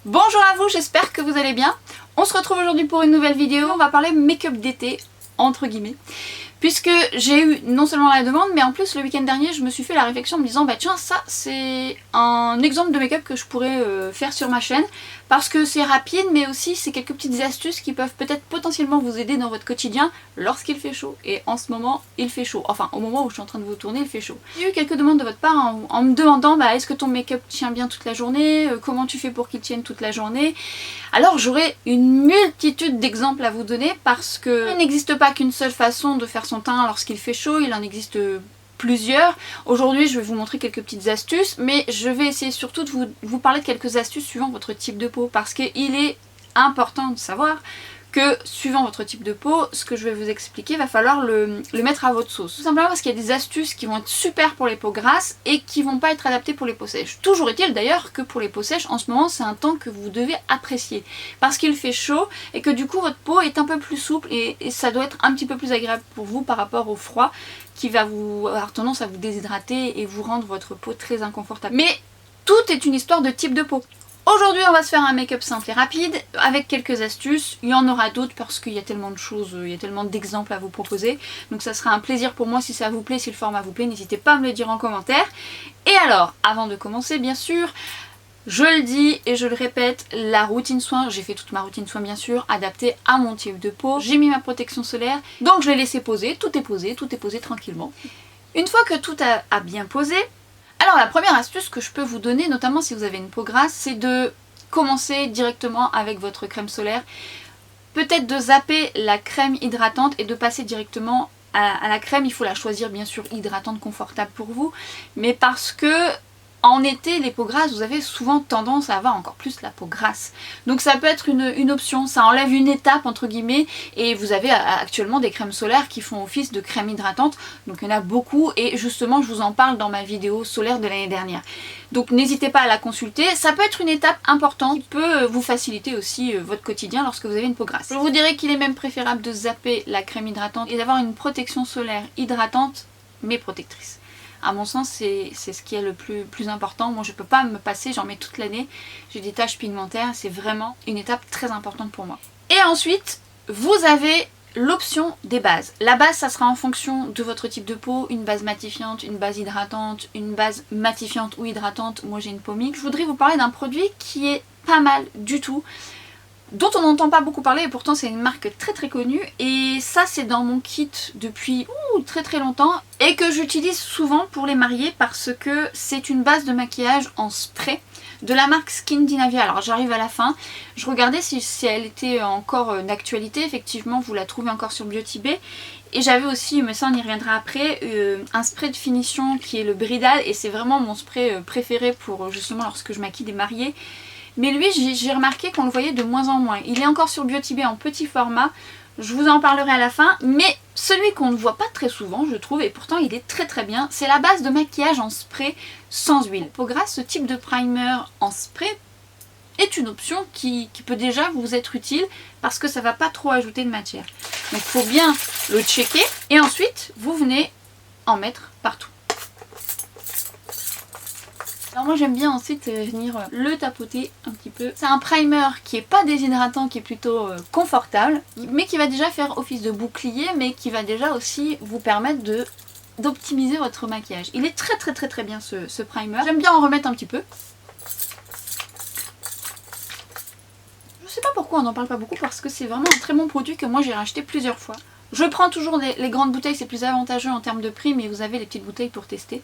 Bonjour à vous, j'espère que vous allez bien. On se retrouve aujourd'hui pour une nouvelle vidéo. On va parler make-up d'été, entre guillemets. Puisque j'ai eu non seulement la demande, mais en plus le week-end dernier je me suis fait la réflexion en me disant bah tiens, ça c'est un exemple de make-up que je pourrais faire sur ma chaîne. Parce que c'est rapide, mais aussi c'est quelques petites astuces qui peuvent peut-être potentiellement vous aider dans votre quotidien lorsqu'il fait chaud. Et en ce moment, il fait chaud. Enfin, au moment où je suis en train de vous tourner, il fait chaud. J'ai eu quelques demandes de votre part en me demandant bah, est-ce que ton make-up tient bien toute la journée, comment tu fais pour qu'il tienne toute la journée. Alors j'aurai une multitude d'exemples à vous donner parce que il n'existe pas qu'une seule façon de faire son teint lorsqu'il fait chaud, il en existe plusieurs. Aujourd'hui je vais vous montrer quelques petites astuces, mais je vais essayer surtout de vous parler de quelques astuces suivant votre type de peau, parce qu'il est important de savoir que suivant votre type de peau, ce que je vais vous expliquer, va falloir le mettre à votre sauce. Tout simplement parce qu'il y a des astuces qui vont être super pour les peaux grasses et qui vont pas être adaptées pour les peaux sèches. Toujours est-il d'ailleurs que pour les peaux sèches, en ce moment c'est un temps que vous devez apprécier. Parce qu'il fait chaud et que du coup votre peau est un peu plus souple et ça doit être un petit peu plus agréable pour vous par rapport au froid qui va avoir tendance à vous déshydrater et vous rendre votre peau très inconfortable. Mais tout est une histoire de type de peau. Aujourd'hui on va se faire un make-up simple et rapide avec quelques astuces. Il y en aura d'autres parce qu'il y a tellement de choses, il y a tellement d'exemples à vous proposer. Donc ça sera un plaisir pour moi si ça vous plaît, si le format vous plaît, n'hésitez pas à me le dire en commentaire. Et alors, avant de commencer bien sûr, je le dis et je le répète, la routine soin, j'ai fait toute ma routine soin bien sûr, adaptée à mon type de peau. J'ai mis ma protection solaire, donc je l'ai laissé poser, tout est posé tranquillement. Une fois que tout a bien posé, alors la première astuce que je peux vous donner, notamment si vous avez une peau grasse, c'est de commencer directement avec votre crème solaire. Peut-être de zapper la crème hydratante et de passer directement à la crème. Il faut la choisir bien sûr hydratante, confortable pour vous, mais parce que en été, les peaux grasses, vous avez souvent tendance à avoir encore plus la peau grasse. Donc ça peut être une option, ça enlève une étape entre guillemets, et vous avez actuellement des crèmes solaires qui font office de crème hydratante, donc il y en a beaucoup et justement je vous en parle dans ma vidéo solaire de l'année dernière. Donc n'hésitez pas à la consulter, ça peut être une étape importante qui peut vous faciliter aussi votre quotidien lorsque vous avez une peau grasse. Je vous dirais qu'il est même préférable de zapper la crème hydratante et d'avoir une protection solaire hydratante mais protectrice. À mon sens, c'est ce qui est le plus important. Moi, je ne peux pas me passer, j'en mets toute l'année. J'ai des taches pigmentaires, c'est vraiment une étape très importante pour moi. Et ensuite, vous avez l'option des bases. La base, ça sera en fonction de votre type de peau, une base matifiante, une base hydratante, une base matifiante ou hydratante. Moi, j'ai une peau mixte. Je voudrais vous parler d'un produit qui est pas mal du tout, dont on n'entend pas beaucoup parler et pourtant c'est une marque très très connue, et ça c'est dans mon kit depuis très longtemps et que j'utilise souvent pour les mariés parce que c'est une base de maquillage en spray de la marque Skindinavia. Alors j'arrive à la fin, je regardais si elle était encore d'actualité, effectivement vous la trouvez encore sur Beauty Bay. Et j'avais aussi, mais ça on y reviendra après, un spray de finition qui est le Bridal, et c'est vraiment mon spray préféré pour justement lorsque je maquille des mariés. Mais lui, j'ai remarqué qu'on le voyait de moins en moins. Il est encore sur Beauty Bay en petit format, je vous en parlerai à la fin. Mais celui qu'on ne voit pas très souvent, je trouve, et pourtant il est très bien, c'est la base de maquillage en spray sans huile. Pour grâce, ce type de primer en spray est une option qui peut déjà vous être utile parce que ça ne va pas trop ajouter de matière. Donc il faut bien le checker et ensuite vous venez en mettre partout. Alors moi j'aime bien ensuite venir le tapoter un petit peu. C'est un primer qui est pas déshydratant, qui est plutôt confortable, mais qui va déjà faire office de bouclier, mais qui va déjà aussi vous permettre d'optimiser votre maquillage. Il est très bien ce primer. J'aime bien en remettre un petit peu. Je sais pas pourquoi on n'en parle pas beaucoup parce que c'est vraiment un très bon produit que moi j'ai racheté plusieurs fois. Je prends toujours les grandes bouteilles, c'est plus avantageux en termes de prix, mais vous avez les petites bouteilles pour tester.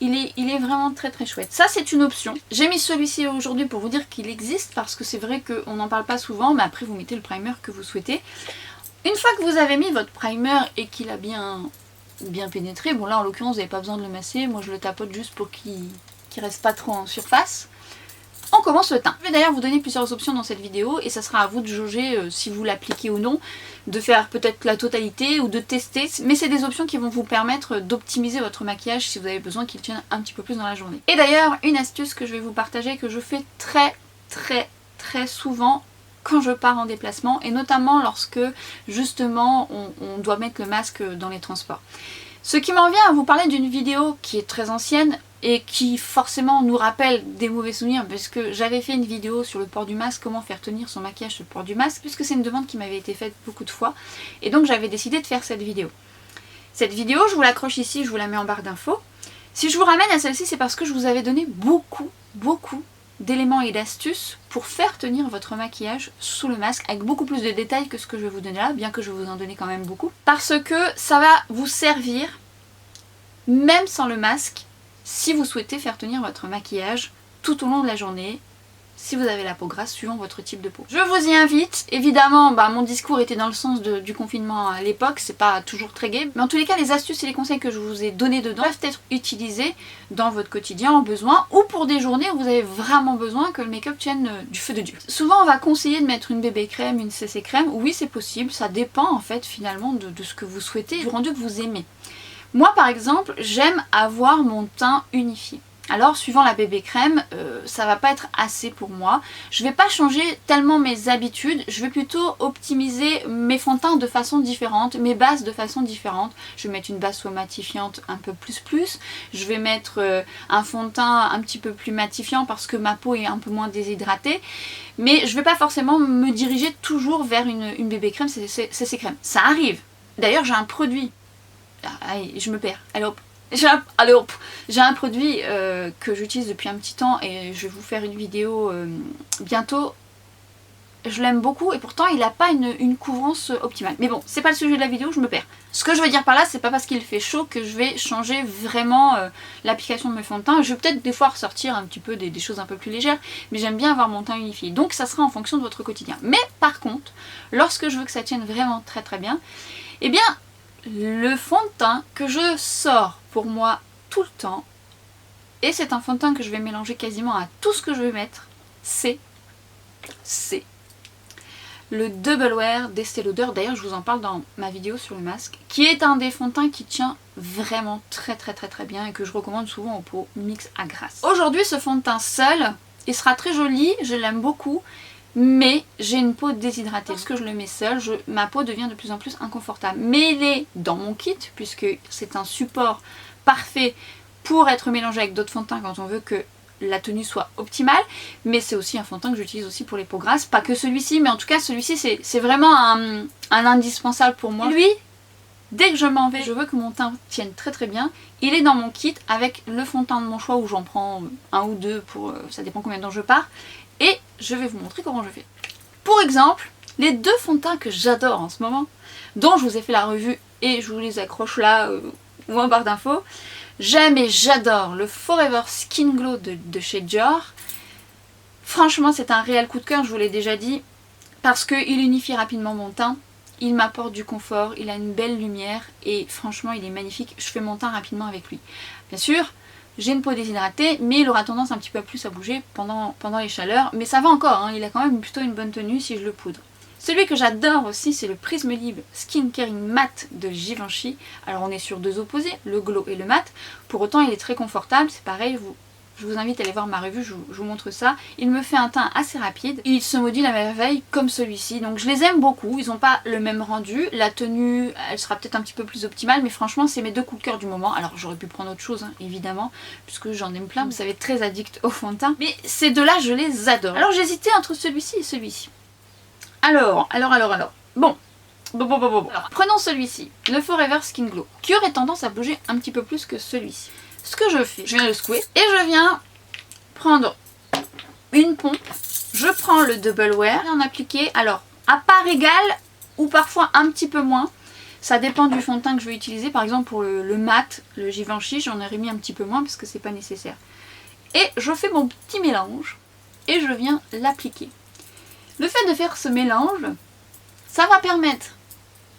Il est vraiment très chouette. Ça c'est une option. J'ai mis celui-ci aujourd'hui pour vous dire qu'il existe parce que c'est vrai qu'on n'en parle pas souvent, mais après vous mettez le primer que vous souhaitez. Une fois que vous avez mis votre primer et qu'il a bien pénétré, bon là en l'occurrence vous n'avez pas besoin de le masser, moi je le tapote juste pour qu'il reste pas trop en surface. On commence le teint. Je vais d'ailleurs vous donner plusieurs options dans cette vidéo et ça sera à vous de jauger si vous l'appliquez ou non, de faire peut-être la totalité ou de tester, mais c'est des options qui vont vous permettre d'optimiser votre maquillage si vous avez besoin qu'il tienne un petit peu plus dans la journée. Et d'ailleurs, une astuce que je vais vous partager, que je fais très souvent quand je pars en déplacement, et notamment lorsque justement on doit mettre le masque dans les transports. Ce qui m'en vient à vous parler d'une vidéo qui est très ancienne, et qui forcément nous rappelle des mauvais souvenirs, parce que j'avais fait une vidéo sur le port du masque, comment faire tenir son maquillage sur le port du masque, puisque c'est une demande qui m'avait été faite beaucoup de fois, et donc j'avais décidé de faire cette vidéo. Cette vidéo, je vous l'accroche ici, je vous la mets en barre d'infos. Si je vous ramène à celle-ci, c'est parce que je vous avais donné beaucoup d'éléments et d'astuces pour faire tenir votre maquillage sous le masque, avec beaucoup plus de détails que ce que je vais vous donner là, bien que je vais vous en donner quand même beaucoup, parce que ça va vous servir, même sans le masque, si vous souhaitez faire tenir votre maquillage tout au long de la journée, si vous avez la peau grasse suivant votre type de peau. Je vous y invite, évidemment mon discours était dans le sens du confinement à l'époque, c'est pas toujours très gai, mais en tous les cas les astuces et les conseils que je vous ai donnés dedans peuvent être utilisés dans votre quotidien en besoin ou pour des journées où vous avez vraiment besoin que le make-up tienne du feu de Dieu. Souvent on va conseiller de mettre une bébé crème, une CC crème, oui c'est possible, ça dépend en fait finalement de ce que vous souhaitez, du rendu que vous aimez. Moi par exemple j'aime avoir mon teint unifié. Alors suivant la bébé crème, ça va pas être assez pour moi. Je vais pas changer tellement mes habitudes, je vais plutôt optimiser mes fonds de teint de façon différente, mes bases de façon différente. Je vais mettre une base soit matifiante un peu plus, je vais mettre un fond de teint un petit peu plus matifiant parce que ma peau est un peu moins déshydratée. Mais je vais pas forcément me diriger toujours vers une bébé crème, c'est crème. Ça arrive. D'ailleurs j'ai un produit, allez, je me perds, allez hop. J'ai un produit que j'utilise depuis un petit temps et je vais vous faire une vidéo bientôt. Je l'aime beaucoup et pourtant il n'a pas une couvrance optimale. Mais bon, c'est pas le sujet de la vidéo, je me perds. Ce que je veux dire par là, c'est pas parce qu'il fait chaud que je vais changer vraiment l'application de mes fonds de teint. Je vais peut-être des fois ressortir un petit peu des choses un peu plus légères, mais j'aime bien avoir mon teint unifié. Donc ça sera en fonction de votre quotidien. Mais par contre, lorsque je veux que ça tienne vraiment très bien, eh bien le fond de teint que je sors pour moi tout le temps, et c'est un fond de teint que je vais mélanger quasiment à tout ce que je vais mettre, c'est le Double Wear d'Estée Lauder. D'ailleurs je vous en parle dans ma vidéo sur le masque, qui est un des fonds de teint qui tient vraiment très bien et que je recommande souvent aux peaux mixtes à grasse. Aujourd'hui ce fond de teint seul, il sera très joli, je l'aime beaucoup, mais j'ai une peau déshydratée. Lorsque je le mets seul, ma peau devient de plus en plus inconfortable. Mais il est dans mon kit, puisque c'est un support parfait pour être mélangé avec d'autres fonds de teint quand on veut que la tenue soit optimale. Mais c'est aussi un fond de teint que j'utilise aussi pour les peaux grasses. Pas que celui-ci, mais en tout cas celui-ci c'est vraiment un indispensable pour moi. Lui, dès que je m'en vais, je veux que mon teint tienne très bien. Il est dans mon kit avec le fond de teint de mon choix, où j'en prends un ou deux, ça dépend combien de temps je pars. Et je vais vous montrer comment je fais. Pour exemple, les deux fonds de teint que j'adore en ce moment, dont je vous ai fait la revue et je vous les accroche là ou en barre d'infos. J'aime et j'adore le Forever Skin Glow de chez Dior. Franchement c'est un réel coup de cœur, je vous l'ai déjà dit, parce qu'il unifie rapidement mon teint, il m'apporte du confort, il a une belle lumière et franchement il est magnifique, je fais mon teint rapidement avec lui. Bien sûr, j'ai une peau déshydratée, mais il aura tendance un petit peu plus à bouger pendant les chaleurs. Mais ça va encore, hein, il a quand même plutôt une bonne tenue si je le poudre. Celui que j'adore aussi, c'est le Prisme Libre Skin Caring Matte de Givenchy. Alors on est sur deux opposés, le glow et le mat. Pour autant il est très confortable, c'est pareil, je vous invite à aller voir ma revue, je vous montre ça. Il me fait un teint assez rapide et il se module à merveille comme celui-ci. Donc je les aime beaucoup, ils n'ont pas le même rendu. La tenue, elle sera peut-être un petit peu plus optimale, mais franchement c'est mes deux coups de cœur du moment. Alors j'aurais pu prendre autre chose, hein, évidemment, puisque j'en aime plein. Vous savez, très addict au fond de teint. Mais ces deux-là, je les adore. Alors j'hésitais entre celui-ci et celui-ci. Alors. Bon. Alors, prenons celui-ci, le Forever Skin Glow, qui aurait tendance à bouger un petit peu plus que celui-ci. Ce que je fais, je viens le secouer et je viens prendre une pompe. Je prends le Double Wear et en appliquer, alors à part égale ou parfois un petit peu moins. Ça dépend du fond de teint que je vais utiliser. Par exemple pour le mat, le Givenchy, j'en ai remis un petit peu moins parce que c'est pas nécessaire. Et je fais mon petit mélange et je viens l'appliquer. Le fait de faire ce mélange, ça va permettre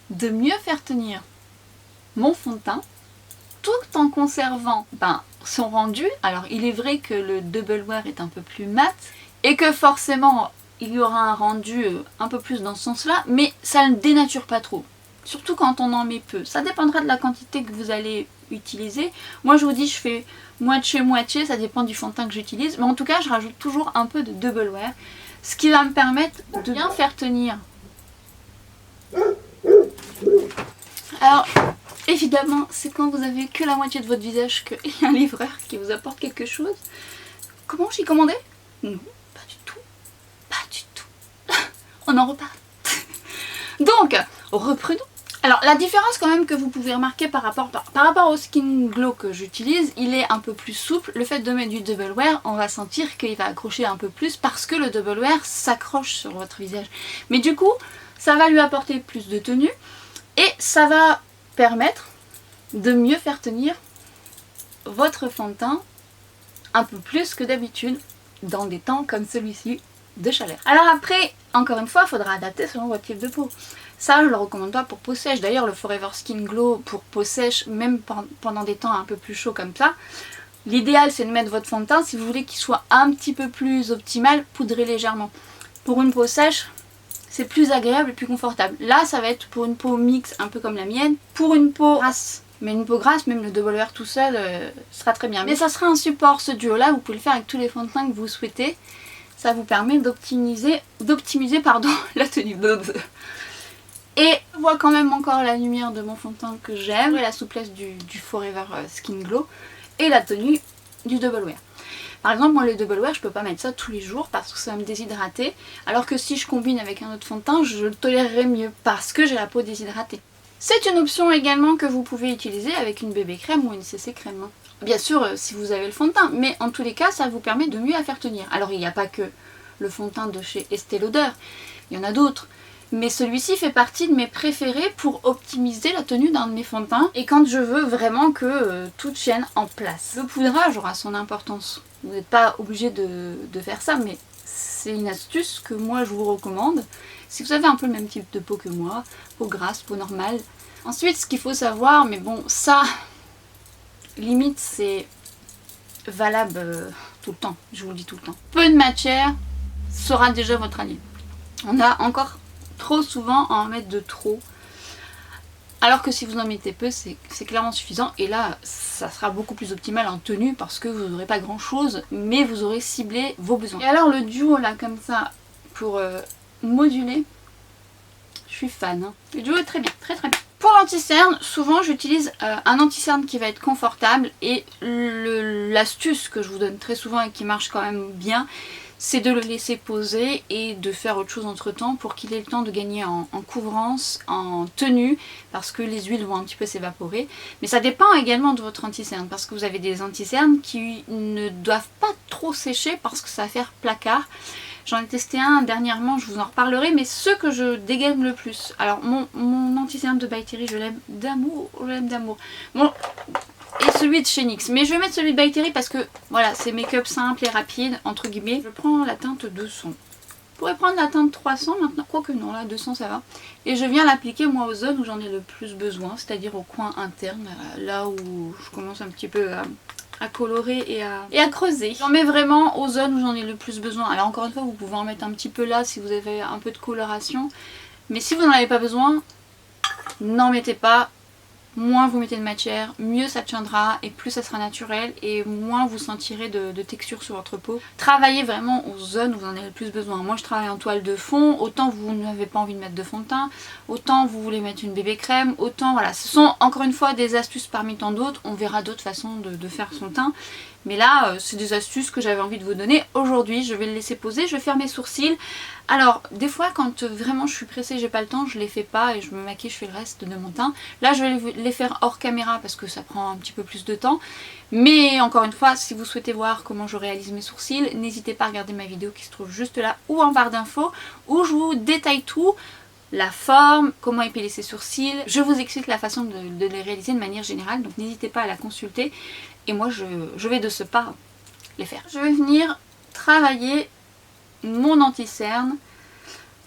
de mieux faire tenir mon fond de teint tout en conservant son rendu. Alors il est vrai que le Double Wear est un peu plus mat et que forcément il y aura un rendu un peu plus dans ce sens là, mais ça ne dénature pas trop. Surtout quand on en met peu. Ça dépendra de la quantité que vous allez utiliser. Moi je vous dis je fais moitié, ça dépend du fond de teint que j'utilise. Mais en tout cas je rajoute toujours un peu de Double Wear. Ce qui va me permettre de bien faire tenir. Alors Évidemment, c'est quand vous avez que la moitié de votre visage qu'il y a un livreur qui vous apporte quelque chose. Comment j'y commandais? Non, pas du tout. Pas du tout. On en repart. Donc, reprenons. Alors la différence quand même que vous pouvez remarquer par rapport au Skin Glow que j'utilise, il est un peu plus souple. Le fait de mettre du double wear, on va sentir qu'il va accrocher un peu plus parce que le double wear s'accroche sur votre visage. Mais du coup, ça va lui apporter plus de tenue et ça va permettre de mieux faire tenir votre fond de teint un peu plus que d'habitude dans des temps comme celui-ci de chaleur. Alors après, encore une fois, il faudra adapter selon votre type de peau. Ça, je le recommande pas pour peau sèche. D'ailleurs, le Forever Skin Glow pour peau sèche, même pendant des temps un peu plus chauds comme ça, l'idéal c'est de mettre votre fond de teint. Si vous voulez qu'il soit un petit peu plus optimal, poudrez légèrement. Pour une peau sèche, c'est plus agréable et plus confortable. Là, ça va être pour une peau mixte, un peu comme la mienne. Pour une peau grasse, mais une peau grasse, même le double wear tout seul sera très bien. Mais ça sera un support, ce duo-là, vous pouvez le faire avec tous les fonds de teint que vous souhaitez. Ça vous permet d'optimiser la tenue. Et je vois quand même encore la lumière de mon fond de teint que j'aime, et la souplesse du Forever Skin Glow, et la tenue du double wear. Par exemple, moi le double wear, je peux pas mettre ça tous les jours parce que ça va me déshydrater, alors que si je combine avec un autre fond de teint, je le tolérerai mieux parce que j'ai la peau déshydratée. C'est une option également que vous pouvez utiliser avec une bébé crème ou une CC crème. Bien sûr, si vous avez le fond de teint, mais en tous les cas, ça vous permet de mieux la faire tenir. Alors il n'y a pas que le fond de teint de chez Estée Lauder, il y en a d'autres. Mais celui-ci fait partie de mes préférés pour optimiser la tenue d'un de mes fonds de teint et quand je veux vraiment que tout tienne en place. Le poudrage aura son importance. Vous n'êtes pas obligé de faire ça, mais c'est une astuce que moi je vous recommande. Si vous avez un peu le même type de peau que moi, peau grasse, peau normale. Ensuite, ce qu'il faut savoir, mais bon, ça, limite c'est valable tout le temps, je vous le dis tout le temps. Peu de matière sera déjà votre allié. On a encore trop souvent à en mettre de trop, alors que si vous en mettez peu, c'est clairement suffisant. Et là, ça sera beaucoup plus optimal en tenue parce que vous n'aurez pas grand chose, mais vous aurez ciblé vos besoins. Et alors le duo là comme ça pour moduler, je suis fan. Hein. Le duo est très bien, très très bien. Pour l'anti-cerne, souvent j'utilise un anti-cerne qui va être confortable et l'astuce que je vous donne très souvent et qui marche quand même bien, c'est de le laisser poser et de faire autre chose entre temps pour qu'il ait le temps de gagner en couvrance, en tenue, parce que les huiles vont un petit peu s'évaporer. Mais ça dépend également de votre anti-cerne, parce que vous avez des anti-cernes qui ne doivent pas trop sécher parce que ça va faire placard. J'en ai testé un dernièrement, je vous en reparlerai, mais ceux que je dégaine le plus. Alors mon anti-cerne de By Terry, je l'aime d'amour, Bon, et celui de chez NYX. Mais je vais mettre celui de By Terry parce que voilà, c'est make-up simple et rapide, entre guillemets. Je prends la teinte 200. Je pourrais prendre la teinte 300 maintenant, quoique non, là 200 ça va. Et je viens l'appliquer moi aux zones où j'en ai le plus besoin, c'est-à-dire au coin interne, là où je commence un petit peu à colorer et à creuser. J'en mets vraiment aux zones où j'en ai le plus besoin. Alors encore une fois, vous pouvez en mettre un petit peu là si vous avez un peu de coloration. Mais si vous n'en avez pas besoin, n'en mettez pas. Moins vous mettez de matière, mieux ça tiendra et plus ça sera naturel et moins vous sentirez de texture sur votre peau. Travaillez vraiment aux zones où vous en avez le plus besoin. Moi je travaille en toile de fond, autant vous n'avez pas envie de mettre de fond de teint, autant vous voulez mettre une bébé crème, autant voilà. Ce sont encore une fois des astuces parmi tant d'autres, on verra d'autres façons de faire son teint. Mais là, c'est des astuces que j'avais envie de vous donner aujourd'hui. Je vais le laisser poser, je vais faire mes sourcils. Alors, des fois, quand vraiment je suis pressée, j'ai pas le temps, je les fais pas et je me maquille, je fais le reste de mon teint. Là, je vais les faire hors caméra parce que ça prend un petit peu plus de temps. Mais encore une fois, si vous souhaitez voir comment je réalise mes sourcils, n'hésitez pas à regarder ma vidéo qui se trouve juste là ou en barre d'infos où je vous détaille tout. La forme, comment épiler ses sourcils. Je vous explique la façon de les réaliser de manière générale, donc n'hésitez pas à la consulter. Et moi je vais de ce pas les faire. Je vais venir travailler mon anti-cerne.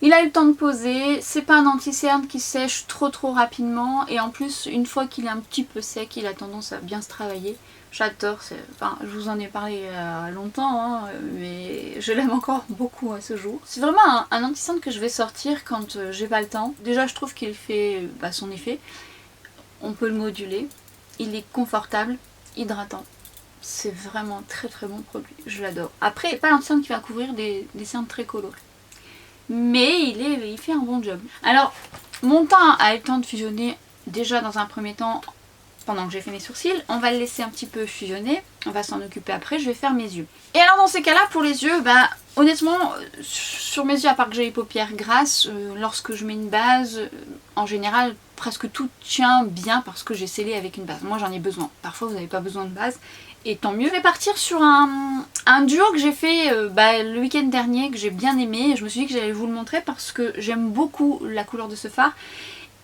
Il a eu le temps de poser, c'est pas un anti-cerne qui sèche trop rapidement et en plus une fois qu'il est un petit peu sec, il a tendance à bien se travailler. J'adore, enfin, je vous en ai parlé longtemps, hein, mais je l'aime encore beaucoup à ce jour. C'est vraiment un anti-cerne que je vais sortir quand j'ai pas le temps. Déjà je trouve qu'il fait son effet, on peut le moduler, il est confortable, hydratant. C'est vraiment très bon produit, je l'adore. Après, c'est pas l'anti-cerne qui va couvrir des cernes très colorées. Mais il fait un bon job. Alors, mon teint a eu le temps de fusionner déjà dans un premier temps pendant que j'ai fait mes sourcils. On va le laisser un petit peu fusionner. On va s'en occuper après. Je vais faire mes yeux. Et alors dans ces cas-là, pour les yeux, bah honnêtement, sur mes yeux, à part que j'ai les paupières grasses, lorsque je mets une base, en général, presque tout tient bien parce que j'ai scellé avec une base. Moi j'en ai besoin. Parfois vous n'avez pas besoin de base. Et tant mieux. Je vais partir sur un duo que j'ai fait le week-end dernier, que j'ai bien aimé. Je me suis dit que j'allais vous le montrer parce que j'aime beaucoup la couleur de ce fard.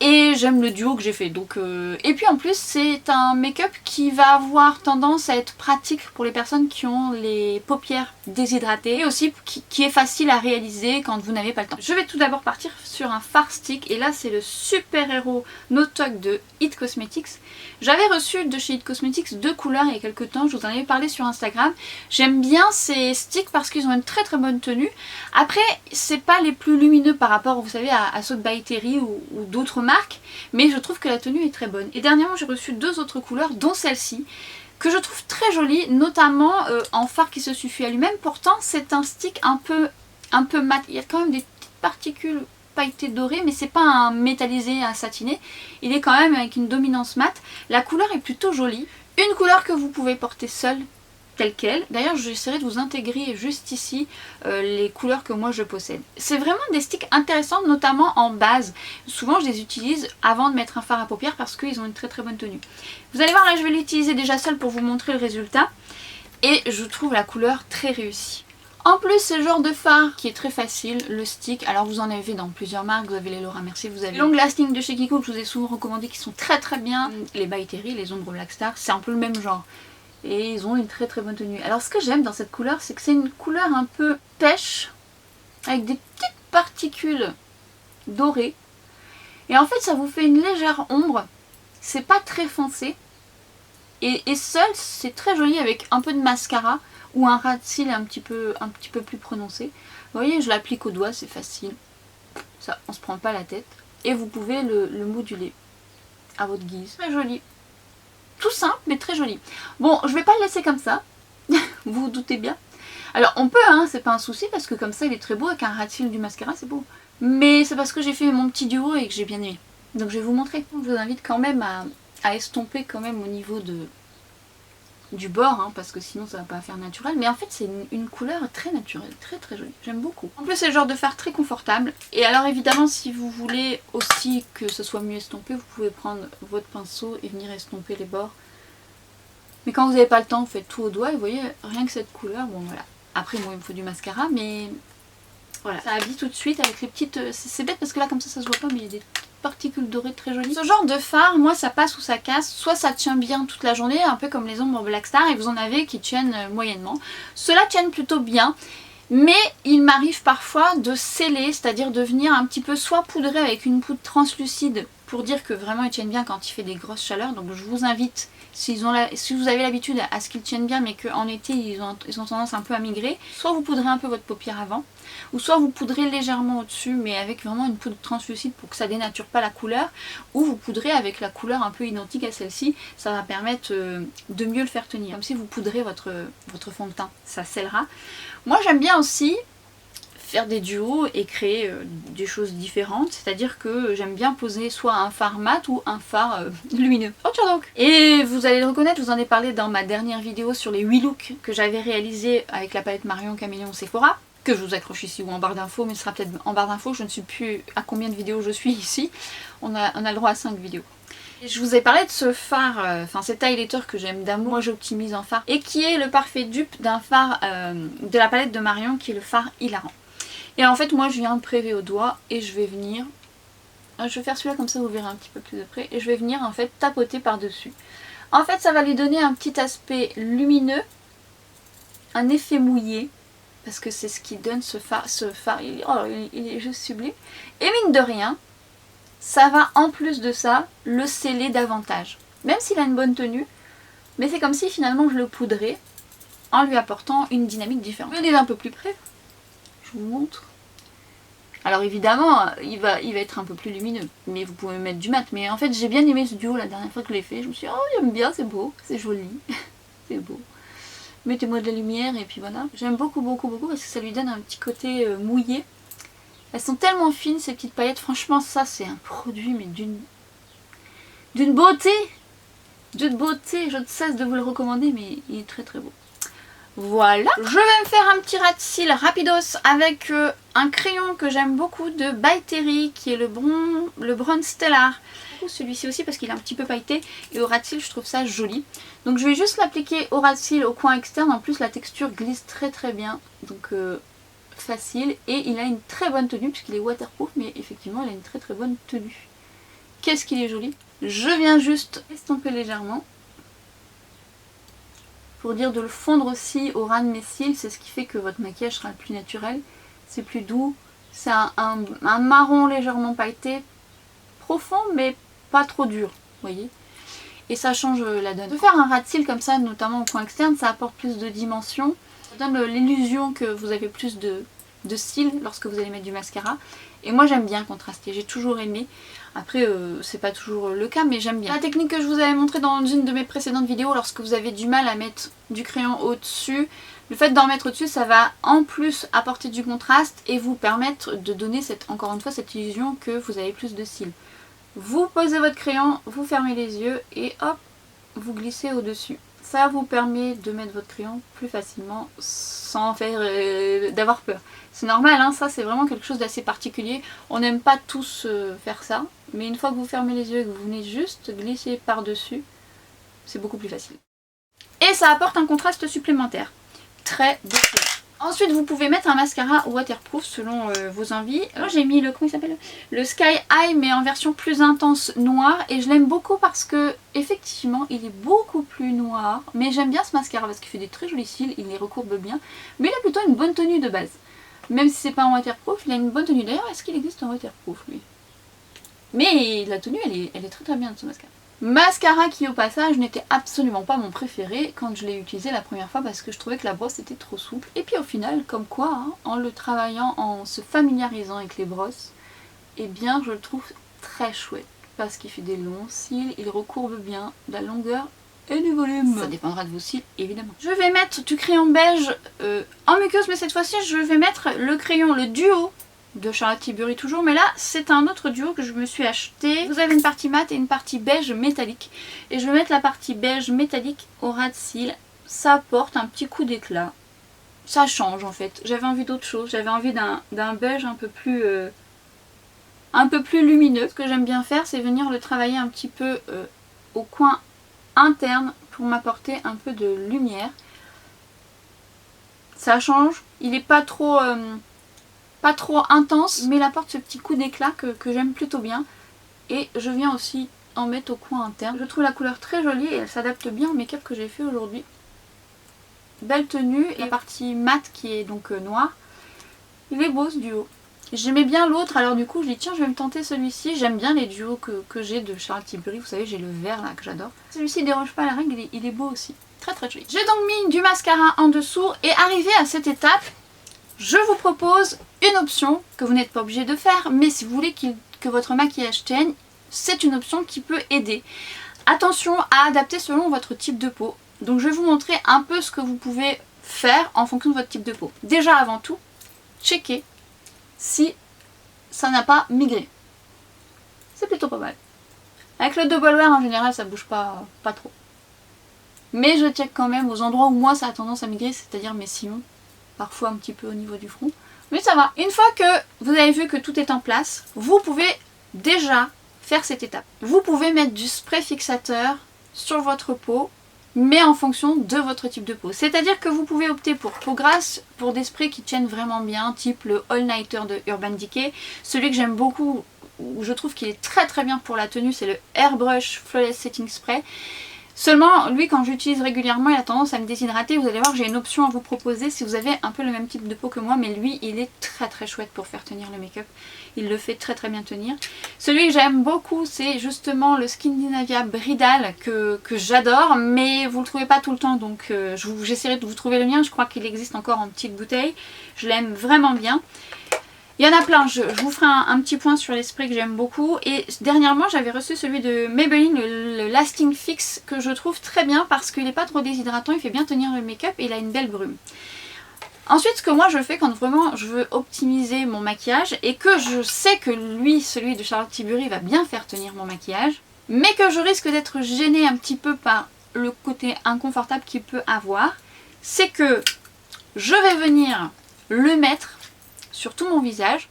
Et j'aime le duo que j'ai fait. Donc, et puis en plus c'est un make-up qui va avoir tendance à être pratique pour les personnes qui ont les paupières déshydratées. Et aussi qui est facile à réaliser quand vous n'avez pas le temps. Je vais tout d'abord partir sur un fard stick. Et là c'est le Super Hero No Talk de It Cosmetics. J'avais reçu de chez It Cosmetics 2 couleurs il y a quelques temps. Je vous en avais parlé sur Instagram. J'aime bien ces sticks parce qu'ils ont une très très bonne tenue. Après c'est pas les plus lumineux par rapport, vous savez, à ceux de By Terry ou d'autres marques. Mais je trouve que la tenue est très bonne. Et dernièrement j'ai reçu 2 autres couleurs, dont celle-ci, que je trouve très jolie, notamment en fard qui se suffit à lui-même. Pourtant c'est un stick un peu mat. Il y a quand même des petites particules pailleté doré, mais c'est pas un métallisé, un satiné. Il est quand même avec une dominance mat. La couleur est plutôt jolie. Une couleur que vous pouvez porter seule, telle qu'elle. D'ailleurs j'essaierai de vous intégrer juste ici les couleurs que moi je possède. C'est vraiment des sticks intéressants, notamment en base. Souvent je les utilise avant de mettre un fard à paupières parce qu'ils ont une très très bonne tenue. Vous allez voir là, je vais l'utiliser déjà seule pour vous montrer le résultat. Et je trouve la couleur très réussie. En plus c'est le genre de fard qui est très facile, le stick. Alors vous en avez dans plusieurs marques, vous avez les Laura Mercier, vous avez les Long Lasting de chez Kiko que je vous ai souvent recommandé, qui sont très très bien. Les By Terry, les ombres Black Star, c'est un peu le même genre. Et ils ont une très très bonne tenue. Alors ce que j'aime dans cette couleur, c'est que c'est une couleur un peu pêche, avec des petites particules dorées. Et en fait ça vous fait une légère ombre, c'est pas très foncé. Et seul c'est très joli avec un peu de mascara ou un ras de cils un petit peu plus prononcé. Vous voyez, je l'applique au doigt, c'est facile. Ça, on se prend pas la tête. Et vous pouvez le moduler à votre guise. Très joli. Tout simple mais très joli. Bon, je vais pas le laisser comme ça. Vous vous doutez bien. Alors on peut, hein, c'est pas un souci parce que comme ça il est très beau avec un ras de cils du mascara, c'est beau. Mais c'est parce que j'ai fait mon petit duo et que j'ai bien aimé. Donc je vais vous montrer. Je vous invite quand même à estomper quand même au niveau du bord, hein, parce que sinon ça va pas faire naturel. Mais en fait c'est une couleur très naturelle, très très jolie. J'aime beaucoup. En plus c'est le genre de fard très confortable. Et alors évidemment si vous voulez aussi que ce soit mieux estompé, vous pouvez prendre votre pinceau et venir estomper les bords. Mais quand vous n'avez pas le temps, vous faites tout au doigt et vous voyez, rien que cette couleur, bon voilà. Après bon il me faut du mascara, mais voilà, ça habille tout de suite avec les petites... C'est bête parce que là comme ça se voit pas, mais il y a des particules dorées très jolies. Ce genre de fard, moi ça passe ou ça casse, soit ça tient bien toute la journée, un peu comme les ombres Black Star, et vous en avez qui tiennent moyennement. Ceux-là tiennent plutôt bien, mais il m'arrive parfois de sceller, c'est-à-dire de venir un petit peu soit poudrer avec une poudre translucide pour dire que vraiment ils tiennent bien quand il fait des grosses chaleurs. Donc je vous invite, si vous avez l'habitude à ce qu'ils tiennent bien mais qu'en été ils ont tendance un peu à migrer, soit vous poudrez un peu votre paupière avant, ou soit vous poudrez légèrement au-dessus mais avec vraiment une poudre translucide pour que ça dénature pas la couleur, ou vous poudrez avec la couleur un peu identique à celle-ci, ça va permettre de mieux le faire tenir. Comme si vous poudrez votre fond de teint, ça scellera. Moi j'aime bien aussi faire des duos et créer des choses différentes, c'est-à-dire que j'aime bien poser soit un fard mat ou un fard lumineux. Oh tiens donc. Et vous allez le reconnaître, je vous en ai parlé dans ma dernière vidéo sur les 8 looks que j'avais réalisé avec la palette Marion Caméléon Sephora, que je vous accroche ici ou en barre d'infos, mais ce sera peut-être en barre d'infos, je ne sais plus à combien de vidéos je suis ici, on a le droit à 5 vidéos. Je vous ai parlé de ce fard, cet highlighter que j'aime d'amour, moi j'optimise en fard, et qui est le parfait dupe d'un fard de la palette de Marion, qui est le fard Hilarant. Et en fait moi je viens préver au doigt et je vais venir, je vais faire celui-là comme ça vous verrez un petit peu plus de près, et je vais venir en fait tapoter par dessus. En fait ça va lui donner un petit aspect lumineux, un effet mouillé, parce que c'est ce qui donne ce fard, il est juste sublime. Et mine de rien, ça va en plus de ça le sceller davantage. Même s'il a une bonne tenue, mais c'est comme si finalement je le poudrais en lui apportant une dynamique différente. Venez d'un peu plus près, je vous montre. Alors évidemment, il va être un peu plus lumineux, mais vous pouvez mettre du mat. Mais en fait j'ai bien aimé ce duo la dernière fois que je l'ai fait, je me suis dit oh j'aime bien, c'est beau, c'est joli, c'est beau. Mettez-moi de la lumière et puis voilà. J'aime beaucoup beaucoup beaucoup parce que ça lui donne un petit côté mouillé. Elles sont tellement fines ces petites paillettes, franchement ça c'est un produit mais d'une... d'une beauté, je ne cesse de vous le recommander, mais il est très très beau. Voilà, je vais me faire un petit ras de cils rapidos avec un crayon que j'aime beaucoup de By Terry qui est le Bronze Stellar. Celui-ci aussi parce qu'il est un petit peu pailleté et au ras de cils je trouve ça joli. Donc je vais juste l'appliquer au ras de cils au coin externe, en plus la texture glisse très très bien, donc facile, et il a une très bonne tenue puisqu'il est waterproof, mais effectivement il a une très très bonne tenue. Qu'est-ce qu'il est joli. Je viens juste estomper légèrement pour dire de le fondre aussi au ras de mes cils, c'est ce qui fait que votre maquillage sera plus naturel, c'est plus doux, c'est un marron légèrement pailleté, profond mais pas trop dur, vous voyez, et ça change la donne. De faire un ras de cils comme ça, notamment au coin externe, ça apporte plus de dimension, ça donne l'illusion que vous avez plus de cils lorsque vous allez mettre du mascara, et moi j'aime bien contraster, j'ai toujours aimé. Après c'est pas toujours le cas, mais j'aime bien. La technique que je vous avais montrée dans une de mes précédentes vidéos, lorsque vous avez du mal à mettre du crayon au-dessus, le fait d'en mettre au-dessus, ça va en plus apporter du contraste et vous permettre de donner encore une fois cette illusion que vous avez plus de cils. Vous posez votre crayon, vous fermez les yeux et hop, vous glissez au-dessus. Ça vous permet de mettre votre crayon plus facilement sans faire d'avoir peur. C'est normal, hein, ça c'est vraiment quelque chose d'assez particulier. On n'aime pas tous faire ça, mais une fois que vous fermez les yeux et que vous venez juste glisser par-dessus, c'est beaucoup plus facile. Et ça apporte un contraste supplémentaire. Très beau. Ensuite, vous pouvez mettre un mascara waterproof selon vos envies. Moi j'ai mis comment il s'appelle, le Sky High, mais en version plus intense noire, et je l'aime beaucoup parce que effectivement il est beaucoup plus noir, mais j'aime bien ce mascara parce qu'il fait des très jolis cils, il les recourbe bien, mais il a plutôt une bonne tenue de base. Même si c'est pas en waterproof, il a une bonne tenue. D'ailleurs, est-ce qu'il existe en waterproof lui? Mais la tenue elle est très très bien de ce mascara. Mascara qui au passage n'était absolument pas mon préféré quand je l'ai utilisé la première fois parce que je trouvais que la brosse était trop souple. Et puis au final, comme quoi, hein, en le travaillant, en se familiarisant avec les brosses, eh bien je le trouve très chouette. Parce qu'il fait des longs cils, il recourbe bien la longueur et du volume. Ça dépendra de vos cils évidemment. Je vais mettre du crayon beige en muqueuse, mais cette fois-ci je vais mettre le crayon, le duo de Charlotte Tilbury toujours, mais là c'est un autre duo que je me suis acheté. Vous avez une partie mat et une partie beige métallique, et je vais mettre la partie beige métallique au ras de cils. Ça apporte un petit coup d'éclat, ça change en fait. J'avais envie d'autre chose, j'avais envie d'un beige un peu plus lumineux. Ce que j'aime bien faire, c'est venir le travailler un petit peu au coin interne pour m'apporter un peu de lumière. Ça change, il n'est pas trop intense, mais il apporte ce petit coup d'éclat que j'aime plutôt bien. Et je viens aussi en mettre au coin interne. Je trouve la couleur très jolie et elle s'adapte bien au make-up que j'ai fait aujourd'hui. Belle tenue, et la partie mat qui est donc noire. Il est beau ce duo. J'aimais bien l'autre, alors du coup je dis tiens je vais me tenter celui-ci. J'aime bien les duos que j'ai de Charlotte Tilbury, vous savez j'ai le vert là que j'adore. Celui-ci déroge pas à la règle, il est beau aussi. Très très joli. J'ai donc mis du mascara en dessous, et arrivé à cette étape, je vous propose une option que vous n'êtes pas obligé de faire, mais si vous voulez que votre maquillage tienne, c'est une option qui peut aider. Attention à adapter selon votre type de peau. Donc je vais vous montrer un peu ce que vous pouvez faire en fonction de votre type de peau. Déjà avant tout, checkez si ça n'a pas migré. C'est plutôt pas mal. Avec le double wear en général ça bouge pas trop. Mais je check quand même aux endroits où moi ça a tendance à migrer, c'est-à-dire mes sillons. Parfois un petit peu au niveau du front, mais ça va. Une fois que vous avez vu que tout est en place, vous pouvez déjà faire cette étape. Vous pouvez mettre du spray fixateur sur votre peau, mais en fonction de votre type de peau. C'est-à-dire que vous pouvez opter pour peau grasse, pour des sprays qui tiennent vraiment bien, type le All Nighter de Urban Decay. Celui que j'aime beaucoup, où je trouve qu'il est très très bien pour la tenue, c'est le Airbrush Flawless Setting Spray. Seulement, lui, quand j'utilise régulièrement, il a tendance à me déshydrater. Vous allez voir, j'ai une option à vous proposer si vous avez un peu le même type de peau que moi, mais lui, il est très très chouette pour faire tenir le make-up. Il le fait très très bien tenir. Celui que j'aime beaucoup, c'est justement le Skindinavia Bridal que j'adore, mais vous le trouvez pas tout le temps, donc j'essaierai de vous trouver le mien. Je crois qu'il existe encore en petite bouteille. Je l'aime vraiment bien. Il y en a plein, je vous ferai un petit point sur les sprays que j'aime beaucoup. Et dernièrement j'avais reçu celui de Maybelline, le Lasting Fix, que je trouve très bien parce qu'il n'est pas trop déshydratant, il fait bien tenir le make-up et il a une belle brume. Ensuite, ce que moi je fais quand vraiment je veux optimiser mon maquillage et que je sais que lui, celui de Charlotte Tilbury, va bien faire tenir mon maquillage, mais que je risque d'être gênée un petit peu par le côté inconfortable qu'il peut avoir, c'est que je vais venir le mettre sur tout mon visage.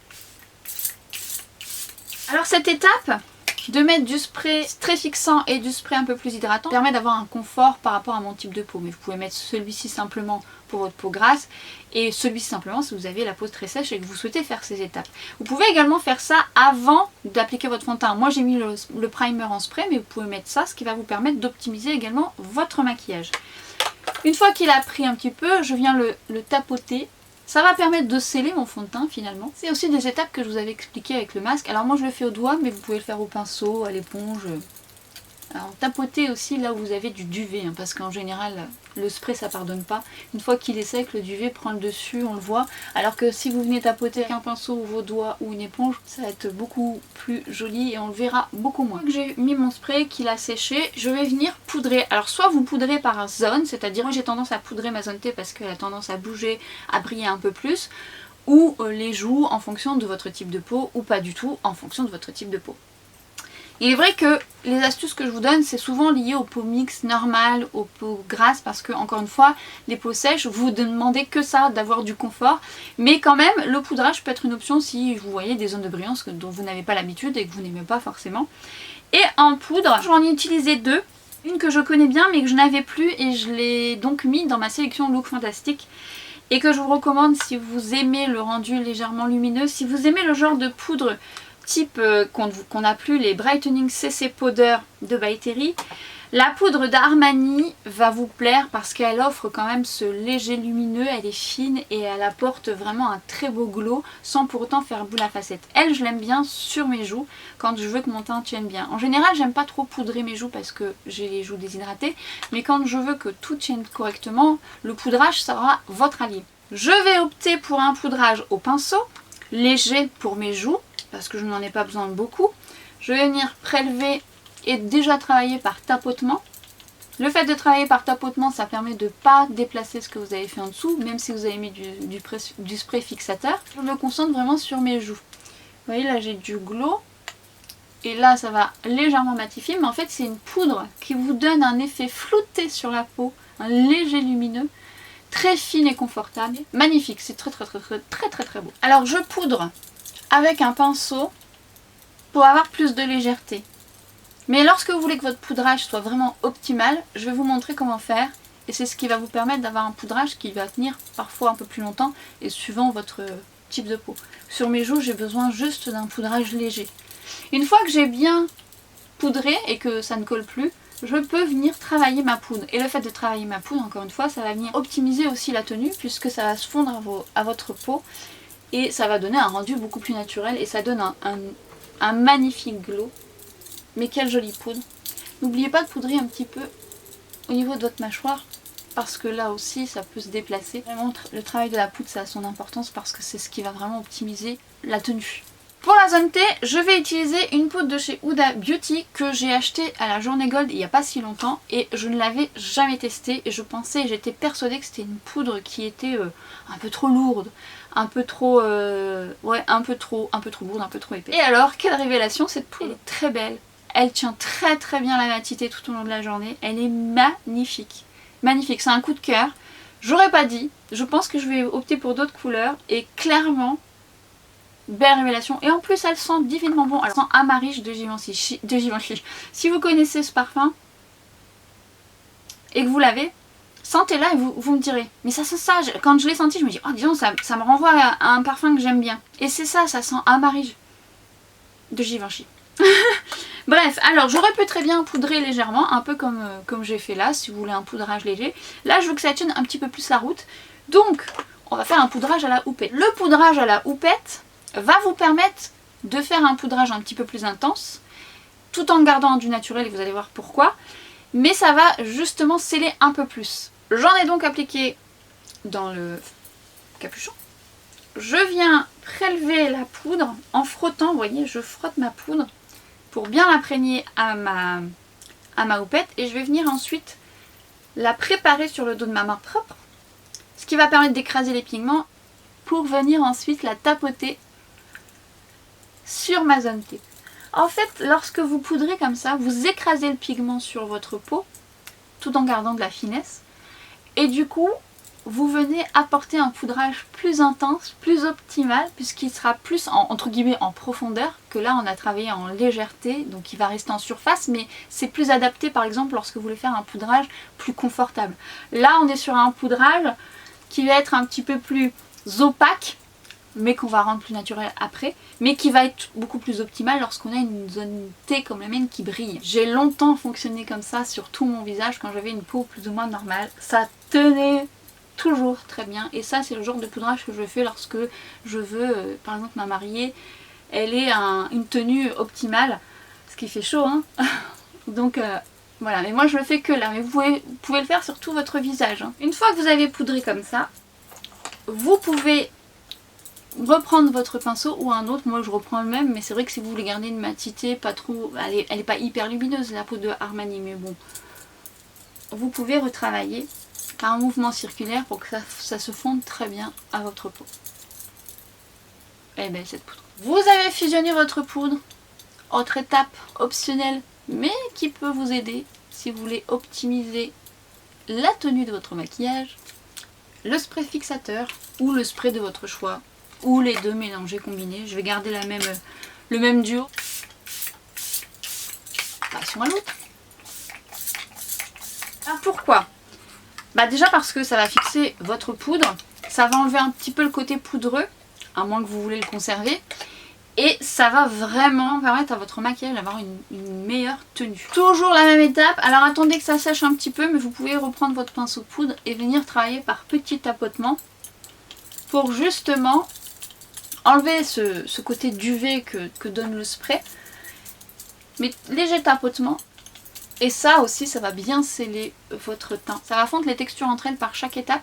Alors cette étape de mettre du spray très fixant et du spray un peu plus hydratant permet d'avoir un confort par rapport à mon type de peau. Mais vous pouvez mettre celui-ci simplement pour votre peau grasse et celui-ci simplement si vous avez la peau très sèche et que vous souhaitez faire ces étapes. Vous pouvez également faire ça avant d'appliquer votre fond de teint. Moi j'ai mis le primer en spray, mais vous pouvez mettre ça, ce qui va vous permettre d'optimiser également votre maquillage. Une fois qu'il a pris un petit peu, je viens le tapoter. Ça va permettre de sceller mon fond de teint finalement. C'est aussi des étapes que je vous avais expliquées avec le masque. Alors moi je le fais au doigt, mais vous pouvez le faire au pinceau, à l'éponge. Alors tapotez aussi là où vous avez du duvet, hein, parce qu'en général le spray ça pardonne pas. Une fois qu'il est sec, le duvet prend le dessus, on le voit. Alors que si vous venez tapoter avec un pinceau ou vos doigts ou une éponge, ça va être beaucoup plus joli et on le verra beaucoup moins. J'ai mis mon spray, qu'il a séché, je vais venir poudrer. Alors soit vous poudrez par zone, c'est-à-dire moi j'ai tendance à poudrer ma zone T parce qu'elle a tendance à bouger, à briller un peu plus, ou les joues en fonction de votre type de peau, ou pas du tout en fonction de votre type de peau. Il est vrai que les astuces que je vous donne, c'est souvent lié aux peaux mixtes normales, aux peaux grasses, parce que encore une fois, les peaux sèches, vous ne demandez que ça, d'avoir du confort. Mais quand même, le poudrage peut être une option si vous voyez des zones de brillance dont vous n'avez pas l'habitude et que vous n'aimez pas forcément. Et en poudre, j'en ai utilisé deux. Une que je connais bien mais que je n'avais plus et je l'ai donc mis dans ma sélection Look Fantastique. Et que je vous recommande si vous aimez le rendu légèrement lumineux, si vous aimez le genre de poudre type qu'on a plus les Brightening CC Powder de By Terry. La poudre d'Armani va vous plaire parce qu'elle offre quand même ce léger lumineux, elle est fine et elle apporte vraiment un très beau glow sans pour autant faire boule à facettes. Elle, je l'aime bien sur mes joues quand je veux que mon teint tienne bien. En général, j'aime pas trop poudrer mes joues parce que j'ai les joues déshydratées, mais quand je veux que tout tienne correctement, le poudrage sera votre allié. Je vais opter pour un poudrage au pinceau, léger pour mes joues, parce que je n'en ai pas besoin de beaucoup. Je vais venir prélever et déjà travailler par tapotement. Le fait de travailler par tapotement, ça permet de ne pas déplacer ce que vous avez fait en dessous, même si vous avez mis du spray fixateur. Je me concentre vraiment sur mes joues. Vous voyez là j'ai du glow. Et là ça va légèrement matifier, mais en fait c'est une poudre qui vous donne un effet flouté sur la peau, un léger lumineux, très fine et confortable. Magnifique, c'est très beau. Alors je poudre avec un pinceau pour avoir plus de légèreté. Mais lorsque vous voulez que votre poudrage soit vraiment optimal, je vais vous montrer comment faire. Et c'est ce qui va vous permettre d'avoir un poudrage qui va tenir parfois un peu plus longtemps et suivant votre type de peau. Sur mes joues, j'ai besoin juste d'un poudrage léger. Une fois que j'ai bien poudré et que ça ne colle plus, je peux venir travailler ma poudre. Et le fait de travailler ma poudre, encore une fois, ça va venir optimiser aussi la tenue puisque ça va se fondre à votre peau. Et ça va donner un rendu beaucoup plus naturel et ça donne un magnifique glow. Mais quelle jolie poudre. N'oubliez pas de poudrer un petit peu au niveau de votre mâchoire parce que là aussi ça peut se déplacer. Vraiment le travail de la poudre ça a son importance parce que c'est ce qui va vraiment optimiser la tenue. Pour la zone T, je vais utiliser une poudre de chez Huda Beauty que j'ai achetée à la journée Gold il n'y a pas si longtemps et je ne l'avais jamais testée et j'étais persuadée que c'était une poudre qui était un peu trop lourde, un peu trop lourde, un peu trop épais. Et alors, quelle révélation, cette poudre est très belle. Elle tient très bien la matité tout au long de la journée. Elle est magnifique. Magnifique, c'est un coup de cœur. J'aurais pas dit, je pense que je vais opter pour d'autres couleurs et clairement belle révélation. Et en plus elle sent divinement bon. Elle sent Amarish de Givenchy. Si vous connaissez ce parfum et que vous l'avez, sentez-la et vous me direz. Mais ça sent ça. Quand je l'ai senti, je me dis, oh disons, ça me renvoie à un parfum que j'aime bien. Et c'est ça sent Amarish de Givenchy. Bref, alors j'aurais pu très bien poudrer légèrement, un peu comme j'ai fait là, si vous voulez un poudrage léger. Là, je veux que ça tienne un petit peu plus la route. Donc, on va faire un poudrage à la houppette. Le poudrage à la houppette va vous permettre de faire un poudrage un petit peu plus intense, tout en gardant du naturel, et vous allez voir pourquoi. Mais ça va justement sceller un peu plus. J'en ai donc appliqué dans le capuchon. Je viens prélever la poudre en frottant, vous voyez, je frotte ma poudre pour bien l'imprégner à ma houppette et je vais venir ensuite la préparer sur le dos de ma main propre, ce qui va permettre d'écraser les pigments pour venir ensuite la tapoter sur ma zone T. En fait, lorsque vous poudrez comme ça, vous écrasez le pigment sur votre peau tout en gardant de la finesse. Et du coup, vous venez apporter un poudrage plus intense, plus optimal, puisqu'il sera plus entre guillemets en profondeur, que là on a travaillé en légèreté, donc il va rester en surface, mais c'est plus adapté par exemple lorsque vous voulez faire un poudrage plus confortable. Là on est sur un poudrage qui va être un petit peu plus opaque, mais qu'on va rendre plus naturel après, mais qui va être beaucoup plus optimal lorsqu'on a une zone T comme la mienne qui brille. J'ai longtemps fonctionné comme ça sur tout mon visage quand j'avais une peau plus ou moins normale. Ça tenait toujours très bien, et ça c'est le genre de poudrage que je fais lorsque je veux, par exemple ma mariée, elle ait une tenue optimale, parce qu'il fait chaud hein. Donc voilà, mais moi je le fais que là, mais vous pouvez le faire sur tout votre visage hein. Une fois que vous avez poudré comme ça, vous pouvez reprendre votre pinceau ou un autre. Moi je reprends le même, mais c'est vrai que si vous voulez garder une matité pas trop, elle est pas hyper lumineuse la peau de Armani, mais bon, vous pouvez retravailler par un mouvement circulaire pour que ça se fonde très bien à votre peau. Et bien cette poudre. Vous avez fusionné votre poudre. Autre étape optionnelle, mais qui peut vous aider si vous voulez optimiser la tenue de votre maquillage. Le spray fixateur ou le spray de votre choix, ou les deux mélangés combinés. Je vais garder le même duo. Passons à l'autre. Alors pourquoi ? Bah déjà parce que ça va fixer votre poudre, ça va enlever un petit peu le côté poudreux, à moins que vous voulez le conserver, et ça va vraiment permettre à votre maquillage d'avoir une meilleure tenue. Toujours la même étape, alors attendez que ça sèche un petit peu, mais vous pouvez reprendre votre pinceau poudre et venir travailler par petits tapotements pour justement enlever ce côté duvet que donne le spray, mais léger tapotement. Et ça aussi, ça va bien sceller votre teint. Ça va fondre les textures entre elles par chaque étape.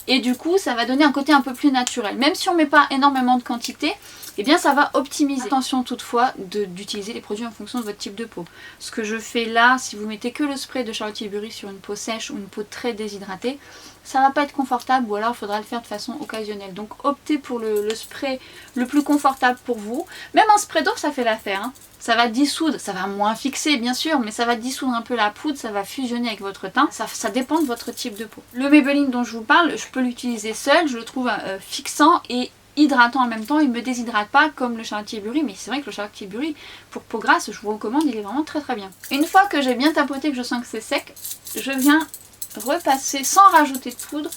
Et du coup, ça va donner un côté un peu plus naturel. Même si on ne met pas énormément de quantité, eh bien ça va optimiser. Attention toutefois d'utiliser les produits en fonction de votre type de peau. Ce que je fais là, si vous mettez que le spray de Charlotte Tilbury sur une peau sèche ou une peau très déshydratée, ça va pas être confortable, ou alors il faudra le faire de façon occasionnelle. Donc optez pour le spray le plus confortable pour vous. Même un spray d'eau, ça fait l'affaire hein. Ça va dissoudre, ça va moins fixer bien sûr, mais ça va dissoudre un peu la poudre, ça va fusionner avec votre teint, ça dépend de votre type de peau. Le Maybelline dont je vous parle, je peux l'utiliser seul, je le trouve fixant et hydratant en même temps, il ne me déshydrate pas comme le Charlotte Tilbury, mais c'est vrai que le Charlotte Tilbury, pour peau grasse, je vous recommande, il est vraiment très très bien. Une fois que j'ai bien tapoté, que je sens que c'est sec, je viens repasser sans rajouter de poudre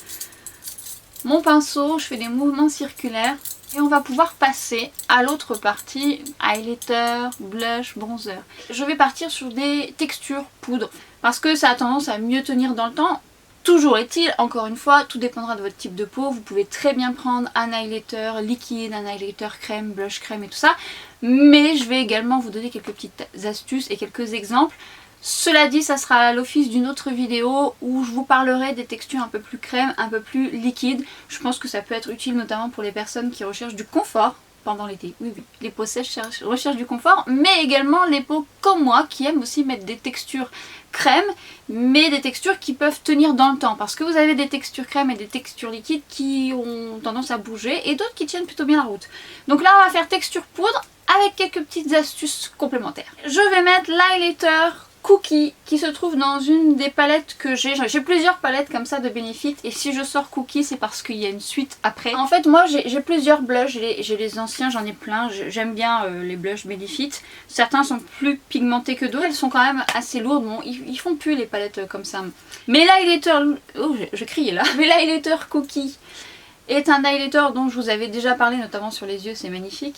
mon pinceau, je fais des mouvements circulaires. Et on va pouvoir passer à l'autre partie, highlighter, blush, bronzer. Je vais partir sur des textures poudre, parce que ça a tendance à mieux tenir dans le temps. Toujours est-il, encore une fois, tout dépendra de votre type de peau. Vous pouvez très bien prendre un highlighter liquide, un highlighter crème, blush crème et tout ça. Mais je vais également vous donner quelques petites astuces et quelques exemples. Cela dit, ça sera à l'office d'une autre vidéo où je vous parlerai des textures un peu plus crème, un peu plus liquides. Je pense que ça peut être utile notamment pour les personnes qui recherchent du confort pendant l'été. Oui, oui, les peaux sèches recherchent du confort, mais également les peaux comme moi qui aiment aussi mettre des textures crème, mais des textures qui peuvent tenir dans le temps. Parce que vous avez des textures crème et des textures liquides qui ont tendance à bouger et d'autres qui tiennent plutôt bien la route. Donc là, on va faire texture poudre avec quelques petites astuces complémentaires. Je vais mettre l'highlighter Cookie qui se trouve dans une des palettes que j'ai. J'ai plusieurs palettes comme ça de Benefit, et si je sors Cookie c'est parce qu'il y a une suite après. En fait moi j'ai plusieurs blushs, j'ai les anciens, j'en ai plein, j'aime bien les blushs Benefit. Certains sont plus pigmentés que d'autres, elles sont quand même assez lourdes, bon ils font plus les palettes comme ça. Mais l'highlighter, oh je criais là, mais l'highlighter Cookie est un highlighter dont je vous avais déjà parlé, notamment sur les yeux, c'est magnifique.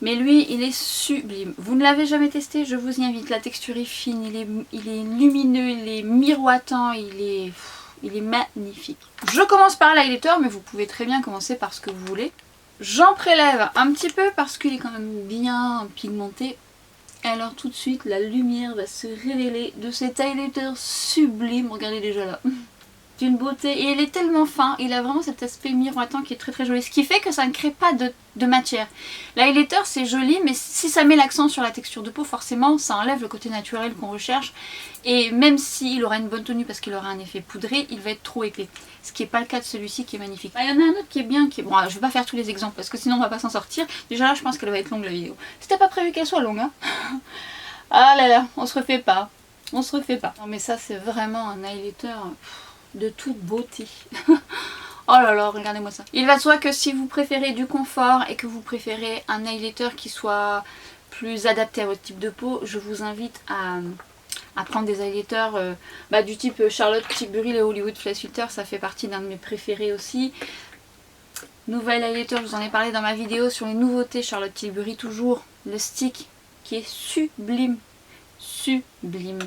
Mais lui, il est sublime. Vous ne l'avez jamais testé, je vous y invite. La texture est fine, il est lumineux, il est miroitant, il est magnifique. Je commence par l'highlighter, mais vous pouvez très bien commencer par ce que vous voulez. J'en prélève un petit peu parce qu'il est quand même bien pigmenté. Alors tout de suite, la lumière va se révéler de cet highlighter sublime. Regardez déjà là. d'une beauté et il est tellement fin, il a vraiment cet aspect miroitant qui est très très joli, ce qui fait que ça ne crée pas de matière. L'highlighter c'est joli, mais si ça met l'accent sur la texture de peau, forcément ça enlève le côté naturel qu'on recherche, et même s'il aura une bonne tenue parce qu'il aura un effet poudré, il va être trop épais, ce qui n'est pas le cas de celui-ci qui est magnifique. Il y en a un autre qui est bien, bon je vais pas faire tous les exemples parce que sinon on va pas s'en sortir, déjà là je pense qu'elle va être longue la vidéo. C'était pas prévu qu'elle soit longue hein. Ah là là, on se refait pas, on se refait pas. Non mais ça c'est vraiment un highlighter de toute beauté. Oh là là, regardez-moi ça. Il va de soi que si vous préférez du confort et que vous préférez un highlighter qui soit plus adapté à votre type de peau, je vous invite à prendre des highlighters du type Charlotte Tilbury, le Hollywood Face Filter, ça fait partie d'un de mes préférés aussi. Nouvel highlighter, je vous en ai parlé dans ma vidéo sur les nouveautés Charlotte Tilbury, toujours le stick qui est sublime, sublime.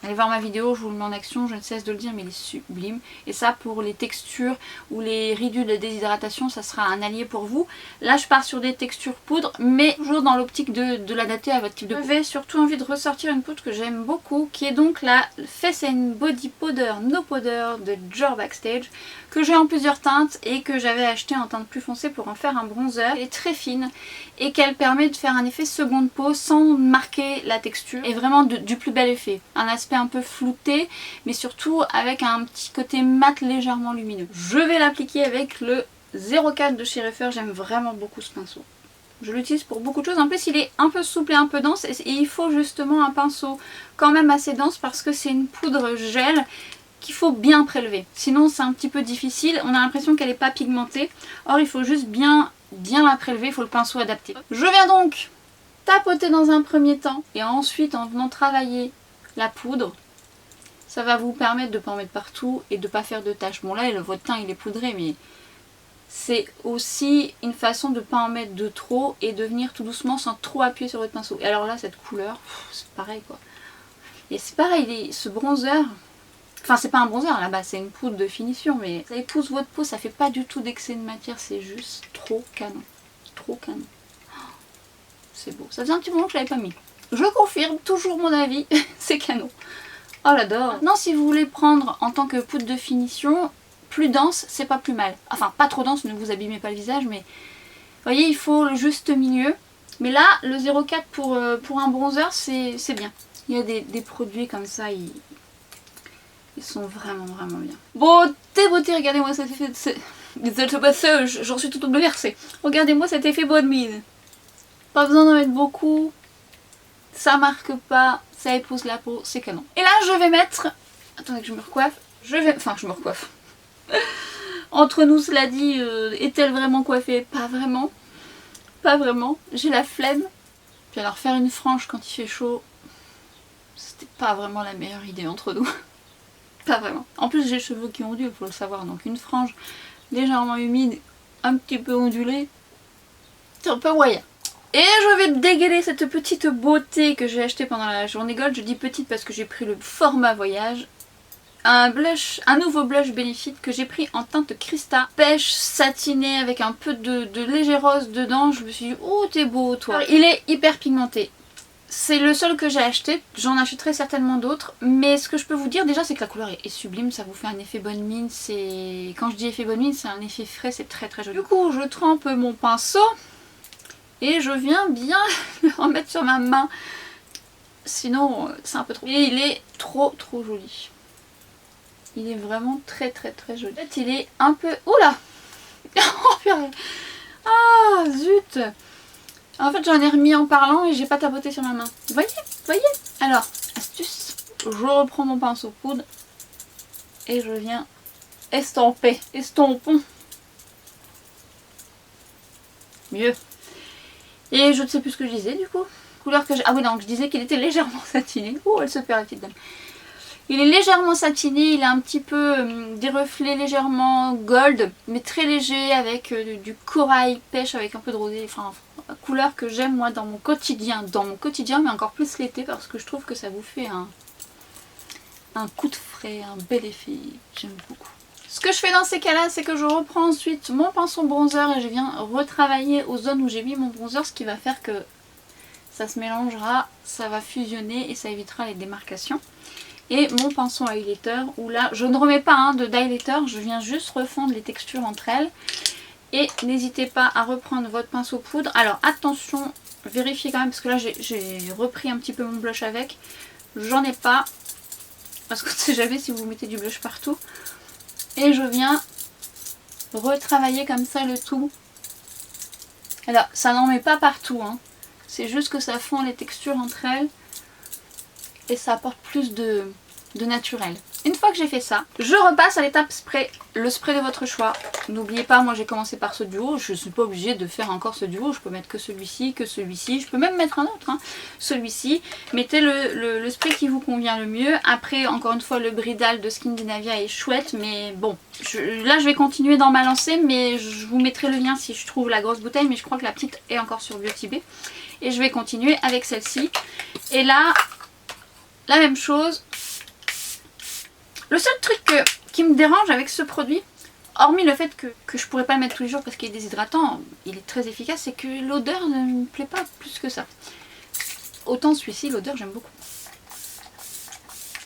Allez voir ma vidéo, je vous le mets en action, je ne cesse de le dire, mais il est sublime. Et ça, pour les textures ou les ridules de déshydratation, ça sera un allié pour vous. Là, je pars sur des textures poudre, mais toujours dans l'optique de l'adapter à votre type de peau. J'avais surtout envie de ressortir une poudre que j'aime beaucoup, qui est donc la Face and Body Powder No Powder de Dior Backstage, que j'ai en plusieurs teintes et que j'avais acheté en teinte plus foncée pour en faire un bronzer. Elle est très fine et qu'elle permet de faire un effet seconde peau sans marquer la texture, et vraiment du plus bel effet. Un aspect un peu flouté, mais surtout avec un petit côté mat légèrement lumineux. Je vais l'appliquer avec le 04 de chez Refer, j'aime vraiment beaucoup ce pinceau. Je l'utilise pour beaucoup de choses, en plus il est un peu souple et un peu dense, et il faut justement un pinceau quand même assez dense parce que c'est une poudre gel qu'il faut bien prélever. Sinon c'est un petit peu difficile, on a l'impression qu'elle n'est pas pigmentée, or il faut juste bien la prélever, il faut le pinceau adapté. Je viens donc tapoter dans un premier temps, et ensuite en venant travailler la poudre, ça va vous permettre de ne pas en mettre partout et de ne pas faire de taches. Bon là votre teint il est poudré, mais c'est aussi une façon de ne pas en mettre de trop et de venir tout doucement sans trop appuyer sur votre pinceau. Et alors là cette couleur, c'est pareil quoi. Et c'est pareil, ce bronzer, enfin c'est pas un bronzer là-bas, c'est une poudre de finition, mais ça épouse votre peau, ça fait pas du tout d'excès de matière, c'est juste trop canon. Trop canon. C'est beau. Ça faisait un petit moment que je l'avais pas mis. Je confirme, toujours mon avis, c'est canon. Oh j'adore. Maintenant si vous voulez prendre en tant que poudre de finition, plus dense, c'est pas plus mal. Enfin pas trop dense, ne vous abîmez pas le visage, mais vous voyez il faut le juste milieu. Mais là le 04 pour un bronzer c'est bien. Il y a des produits comme ça, ils sont vraiment bien. Beauté, regardez-moi cet effet de... J'en suis tout bouleversée. Regardez-moi cet effet bonne mine. Pas besoin d'en mettre beaucoup. Ça marque pas, ça épouse la peau, c'est canon. Et là je vais mettre... Attendez que je me recoiffe. Enfin je me recoiffe. Entre nous cela dit, est-elle vraiment coiffée? Pas vraiment. Pas vraiment. J'ai la flemme. Puis alors faire une frange quand il fait chaud, c'était pas vraiment la meilleure idée entre nous. Pas vraiment. En plus j'ai les cheveux qui ondulent, faut le savoir. Donc une frange légèrement humide, un petit peu ondulée, c'est un peu moyen. Et je vais dégainer cette petite beauté que j'ai achetée pendant la journée gold. Je dis petite parce que j'ai pris le format voyage. Un nouveau blush Benefit que j'ai pris en teinte Crista. Pêche satinée avec un peu de léger rose dedans. Je me suis dit, oh t'es beau toi. Alors, il est hyper pigmenté. C'est le seul que j'ai acheté. J'en achèterai certainement d'autres. Mais ce que je peux vous dire déjà c'est que la couleur est sublime. Ça vous fait un effet bonne mine. Quand je dis effet bonne mine, c'est un effet frais. C'est très joli. Du coup je trempe mon pinceau. Et je viens bien le remettre sur ma main. Sinon c'est un peu trop. Et il est trop joli. Il est vraiment très joli. En fait il est un peu... Oula. Ah zut. En fait j'en ai remis en parlant et j'ai pas tapoté sur ma main. Vous voyez. Alors, astuce. Je reprends mon pinceau poudre. Et je viens estomper. Estompons. Mieux. Et je ne sais plus ce que je disais du coup. Couleur que j'ai... Ah oui donc je disais qu'il était légèrement satiné. Oh elle se perd la petite dame. Il est légèrement satiné, il a un petit peu des reflets légèrement gold, mais très léger avec du corail pêche avec un peu de rosé. Enfin, couleur que j'aime moi dans mon quotidien, mais encore plus l'été parce que je trouve que ça vous fait un coup de frais, un bel effet. J'aime beaucoup. Ce que je fais dans ces cas-là, c'est que je reprends ensuite mon pinceau bronzer et je viens retravailler aux zones où j'ai mis mon bronzer, ce qui va faire que ça se mélangera, ça va fusionner et ça évitera les démarcations. et mon pinceau highlighter où là je ne remets pas de d'highlighter, je viens juste refondre les textures entre elles. Et n'hésitez pas à reprendre votre pinceau poudre. Alors attention, vérifiez quand même parce que là j'ai repris un petit peu mon blush avec. J'en ai pas parce qu'on ne sait jamais si vous mettez du blush partout. Et je viens retravailler comme ça le tout. Alors ça n'en met pas partout, hein. C'est juste que ça fond les textures entre elles et ça apporte plus de naturel. Une fois que j'ai fait ça, je repasse à l'étape spray. Le spray de votre choix. N'oubliez pas, moi j'ai commencé par ce duo. Je ne suis pas obligée de faire encore ce duo. Je peux mettre que celui-ci, que celui-ci. Je peux même mettre un autre. Hein. Celui-ci. Mettez le spray qui vous convient le mieux. Après, encore une fois, le Bridal de Skindinavia est chouette. Mais bon, là je vais continuer dans ma lancée. Mais je vous mettrai le lien si je trouve la grosse bouteille. Mais je crois que la petite est encore sur Beauty Bay. Et je vais continuer avec celle-ci. Et là, la même chose. Le seul truc qui me dérange avec ce produit, hormis le fait que je pourrais pas le mettre tous les jours parce qu'il est déshydratant, il est très efficace, c'est que l'odeur ne me plaît pas plus que ça. Autant celui-ci, l'odeur j'aime beaucoup.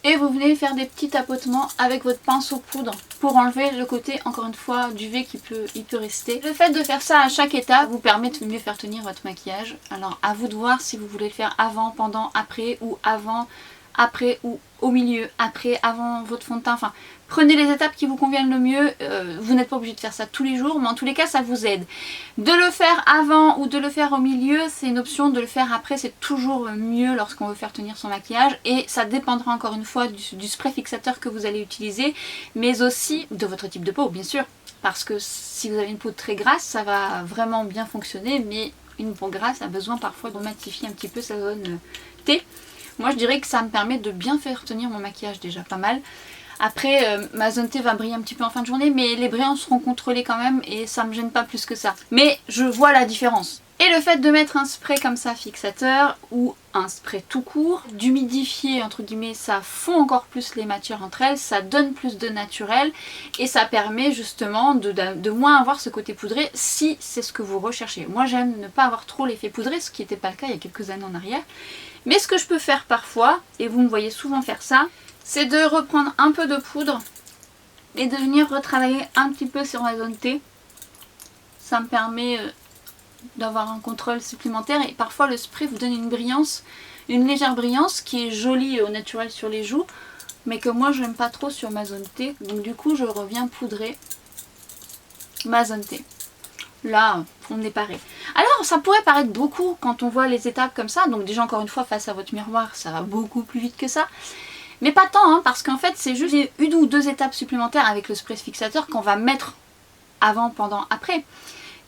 Et vous venez faire des petits tapotements avec votre pinceau poudre pour enlever le côté, encore une fois, duvet qui peut rester. Le fait de faire ça à chaque étape vous permet de mieux faire tenir votre maquillage. Alors à vous de voir si vous voulez le faire avant, pendant, après ou avant, après ou au milieu, après, avant votre fond de teint. Enfin, prenez les étapes qui vous conviennent le mieux. Vous n'êtes pas obligé de faire ça tous les jours, mais en tous les cas, ça vous aide. De le faire avant ou de le faire au milieu, c'est une option. De le faire après, c'est toujours mieux lorsqu'on veut faire tenir son maquillage. Et ça dépendra encore une fois du spray fixateur que vous allez utiliser, mais aussi de votre type de peau, bien sûr. Parce que si vous avez une peau très grasse, ça va vraiment bien fonctionner, mais une peau grasse a besoin parfois de matifier un petit peu sa zone T. Moi je dirais que ça me permet de bien faire tenir mon maquillage déjà pas mal. Après ma zone T va briller un petit peu en fin de journée, mais les brillants seront contrôlés quand même et ça me gêne pas plus que ça. Mais je vois la différence. Et le fait de mettre un spray comme ça fixateur ou un spray tout court, d'humidifier entre guillemets, ça fond encore plus les matières entre elles, ça donne plus de naturel et ça permet justement de moins avoir ce côté poudré si c'est ce que vous recherchez. Moi j'aime ne pas avoir trop l'effet poudré, ce qui n'était pas le cas il y a quelques années en arrière. Mais ce que je peux faire parfois, et vous me voyez souvent faire ça, c'est de reprendre un peu de poudre et de venir retravailler un petit peu sur la zone T. Ça me permet d'avoir un contrôle supplémentaire et parfois le spray vous donne une brillance, une légère brillance qui est jolie au naturel sur les joues, mais que moi je n'aime pas trop sur ma zone T. Donc du coup je reviens poudrer ma zone T. Là, on est paré. Alors, ça pourrait paraître beaucoup quand on voit les étapes comme ça. Donc déjà, encore une fois, face à votre miroir, ça va beaucoup plus vite que ça. Mais pas tant, hein, parce qu'en fait, c'est juste une ou deux étapes supplémentaires avec le spray fixateur qu'on va mettre avant, pendant, après.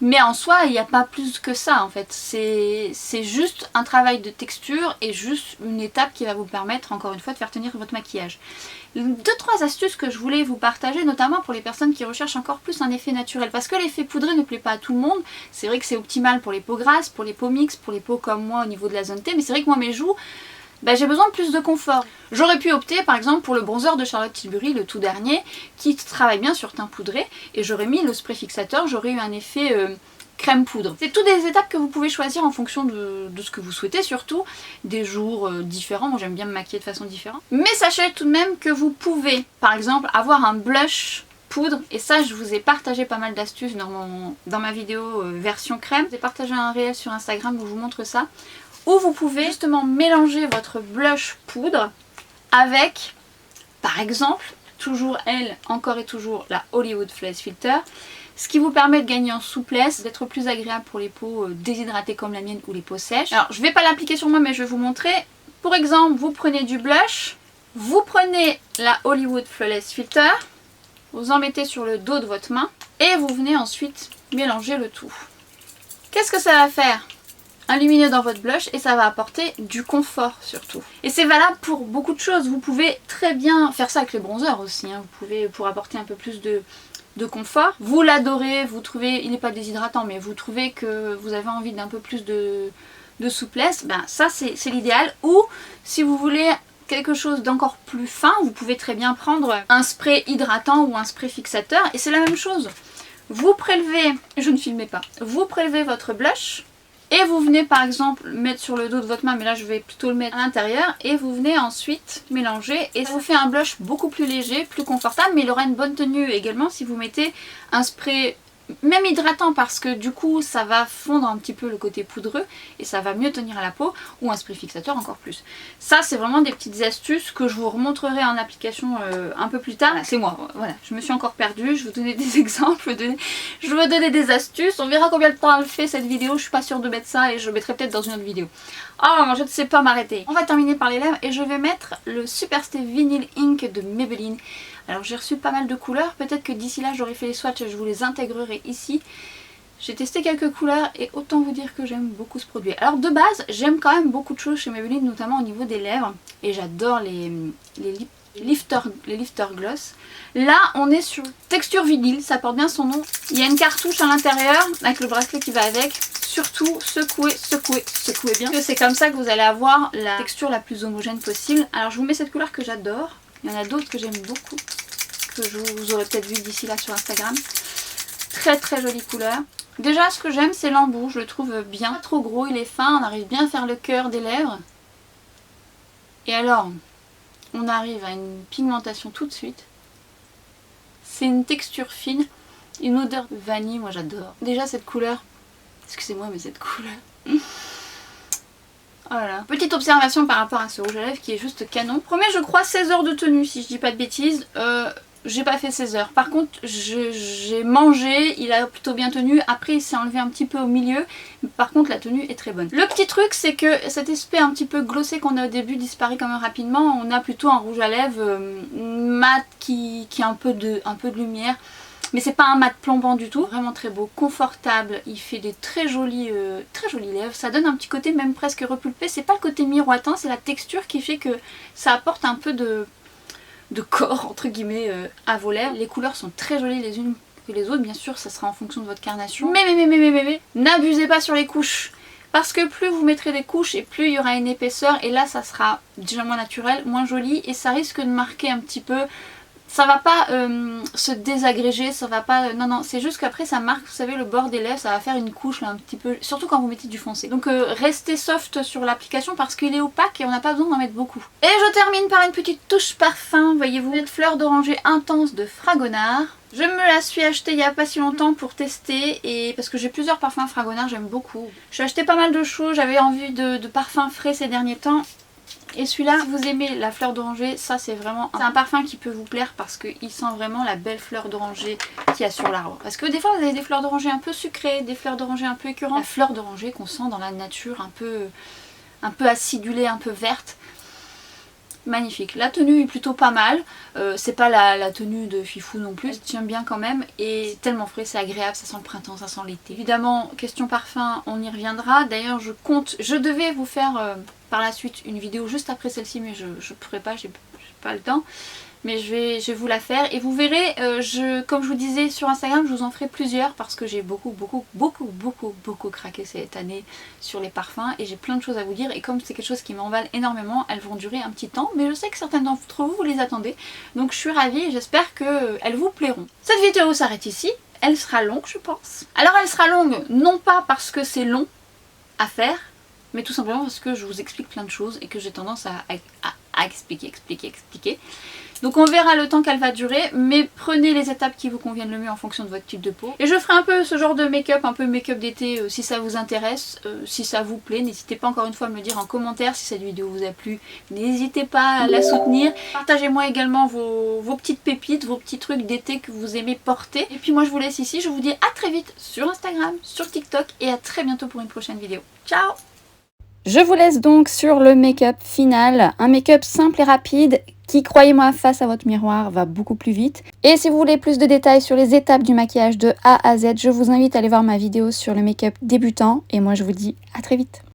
Mais en soi, il n'y a pas plus que ça, en fait. C'est juste un travail de texture et juste une étape qui va vous permettre, encore une fois, de faire tenir votre maquillage. 2-3 astuces que je voulais vous partager, notamment pour les personnes qui recherchent encore plus un effet naturel. Parce que l'effet poudré ne plaît pas à tout le monde. C'est vrai que c'est optimal pour les peaux grasses, pour les peaux mixtes, pour les peaux comme moi au niveau de la zone T. Mais c'est vrai que moi, mes joues, j'ai besoin de plus de confort. J'aurais pu opter par exemple pour le bronzer de Charlotte Tilbury, le tout dernier, qui travaille bien sur teint poudré, et j'aurais mis le spray fixateur, j'aurais eu un effet crème poudre. C'est toutes des étapes que vous pouvez choisir en fonction de ce que vous souhaitez, surtout des jours différents. Moi j'aime bien me maquiller de façon différente. Mais sachez tout de même que vous pouvez par exemple avoir un blush poudre, et ça je vous ai partagé pas mal d'astuces dans ma vidéo version crème. J'ai partagé un réel sur Instagram où je vous montre ça, où vous pouvez justement mélanger votre blush poudre avec, par exemple, toujours elle, encore et toujours la Hollywood Flawless Filter, ce qui vous permet de gagner en souplesse, d'être plus agréable pour les peaux déshydratées comme la mienne ou les peaux sèches. Alors je ne vais pas l'appliquer sur moi, mais je vais vous montrer. Pour exemple, vous prenez du blush, vous prenez la Hollywood Flawless Filter, vous en mettez sur le dos de votre main et vous venez ensuite mélanger le tout. Qu'est-ce que ça va faire ? Un lumineux dans votre blush et ça va apporter du confort surtout. Et c'est valable pour beaucoup de choses. Vous pouvez très bien faire ça avec les bronzers aussi, hein. Vous pouvez, pour apporter un peu plus de confort. Vous l'adorez, vous trouvez, il n'est pas déshydratant, mais vous trouvez que vous avez envie d'un peu plus de souplesse, ça c'est l'idéal. Ou si vous voulez quelque chose d'encore plus fin, vous pouvez très bien prendre un spray hydratant ou un spray fixateur et c'est la même chose. Vous prélevez, je ne filmais pas, vous prélevez votre blush Et vous venez par exemple mettre sur le dos de votre main, mais là je vais plutôt le mettre à l'intérieur. Et vous venez ensuite mélanger et ça vous fait un blush beaucoup plus léger, plus confortable. Mais il aura une bonne tenue également si vous mettez un spray même hydratant, parce que du coup ça va fondre un petit peu le côté poudreux et ça va mieux tenir à la peau, ou un spray fixateur encore plus. Ça c'est vraiment des petites astuces que je vous remontrerai en application un peu plus tard. C'est moi, voilà, je me suis encore perdue, je vais vous donner des exemples, je vais vous donner des astuces, on verra combien de temps elle fait cette vidéo, je suis pas sûre de mettre ça et je le mettrai peut-être dans une autre vidéo. Oh, je ne sais pas m'arrêter. On va terminer par les lèvres et je vais mettre le Super Stay Vinyl Ink de Maybelline. Alors j'ai reçu pas mal de couleurs, peut-être que d'ici là j'aurai fait les swatchs et je vous les intégrerai ici. J'ai testé quelques couleurs et autant vous dire que j'aime beaucoup ce produit. Alors de base, j'aime quand même beaucoup de choses chez Maybelline, notamment au niveau des lèvres. Et j'adore les lifter gloss. Là on est sur texture vinyle, ça porte bien son nom. Il y a une cartouche à l'intérieur avec le bracelet qui va avec. Surtout secouez, secouez, secouez bien. C'est comme ça que vous allez avoir la texture la plus homogène possible. Alors je vous mets cette couleur que j'adore. Il y en a d'autres que j'aime beaucoup, que vous aurez peut-être vu d'ici là sur Instagram. Très très jolie couleur. Déjà ce que j'aime c'est l'embout, je le trouve bien. Pas trop gros, il est fin, on arrive bien à faire le cœur des lèvres. Et alors, on arrive à une pigmentation tout de suite. C'est une texture fine, une odeur de vanille, moi j'adore. Déjà cette couleur, excusez-moi mais cette couleur... Voilà. Petite observation par rapport à ce rouge à lèvres qui est juste canon. Promet je crois 16 heures de tenue si je dis pas de bêtises. J'ai pas fait 16 heures. Par contre j'ai mangé, il a plutôt bien tenu. Après il s'est enlevé un petit peu au milieu. Par contre la tenue est très bonne. Le petit truc c'est que cet aspect un petit peu glossé qu'on a au début disparaît quand même rapidement. On a plutôt un rouge à lèvres mat qui a un peu de lumière. Mais c'est pas un mat plombant du tout, vraiment très beau, confortable, il fait des très jolies lèvres, ça donne un petit côté même presque repulpé, c'est pas le côté miroitant, c'est la texture qui fait que ça apporte un peu de corps entre guillemets à vos lèvres. Les couleurs sont très jolies les unes que les autres, bien sûr ça sera en fonction de votre carnation. Mais, n'abusez pas sur les couches. Parce que plus vous mettrez des couches et plus il y aura une épaisseur et là ça sera déjà moins naturel, moins joli et ça risque de marquer un petit peu. Ça va pas se désagréger, ça va pas... non, c'est juste qu'après ça marque, vous savez, le bord des lèvres, ça va faire une couche là un petit peu... Surtout quand vous mettez du foncé. Donc restez soft sur l'application parce qu'il est opaque et on n'a pas besoin d'en mettre beaucoup. Et je termine par une petite touche parfum, voyez-vous, cette fleur d'oranger intense de Fragonard. Je me la suis achetée il n'y a pas si longtemps pour tester et parce que j'ai plusieurs parfums Fragonard, j'aime beaucoup. J'ai acheté pas mal de choses, j'avais envie de parfums frais ces derniers temps. Et celui-là, vous aimez la fleur d'oranger, ça c'est vraiment un parfum qui peut vous plaire parce qu'il sent vraiment la belle fleur d'oranger qu'il y a sur l'arbre. Parce que des fois vous avez des fleurs d'oranger un peu sucrées, des fleurs d'oranger un peu écœurantes. La fleur d'oranger qu'on sent dans la nature, un peu acidulée, un peu verte. Magnifique. La tenue est plutôt pas mal. C'est pas la tenue de fifou non plus. Elle tient bien quand même et c'est tellement frais, c'est agréable, ça sent le printemps, ça sent l'été. Évidemment, question parfum, on y reviendra. D'ailleurs, je devais vous faire par la suite une vidéo juste après celle-ci, mais je ne pourrais pas, j'ai pas le temps. Mais je vais vous la faire et vous verrez, comme je vous disais sur Instagram, je vous en ferai plusieurs parce que j'ai beaucoup craqué cette année sur les parfums et j'ai plein de choses à vous dire et comme c'est quelque chose qui m'emballe énormément, elles vont durer un petit temps mais je sais que certaines d'entre vous les attendez donc je suis ravie et j'espère qu'elles vous plairont. Cette vidéo s'arrête ici, elle sera longue je pense. Alors elle sera longue non pas parce que c'est long à faire mais tout simplement parce que je vous explique plein de choses et que j'ai tendance à expliquer. Donc on verra le temps qu'elle va durer, mais prenez les étapes qui vous conviennent le mieux en fonction de votre type de peau. Et je ferai un peu ce genre de make-up, un peu make-up d'été si ça vous intéresse, si ça vous plaît. N'hésitez pas encore une fois à me le dire en commentaire si cette vidéo vous a plu. N'hésitez pas à la soutenir. Partagez-moi également vos petites pépites, vos petits trucs d'été que vous aimez porter. Et puis moi je vous laisse ici, je vous dis à très vite sur Instagram, sur TikTok et à très bientôt pour une prochaine vidéo. Ciao! Je vous laisse donc sur le make-up final, un make-up simple et rapide qui, croyez-moi, face à votre miroir va beaucoup plus vite. Et si vous voulez plus de détails sur les étapes du maquillage de A à Z, je vous invite à aller voir ma vidéo sur le make-up débutant et moi je vous dis à très vite.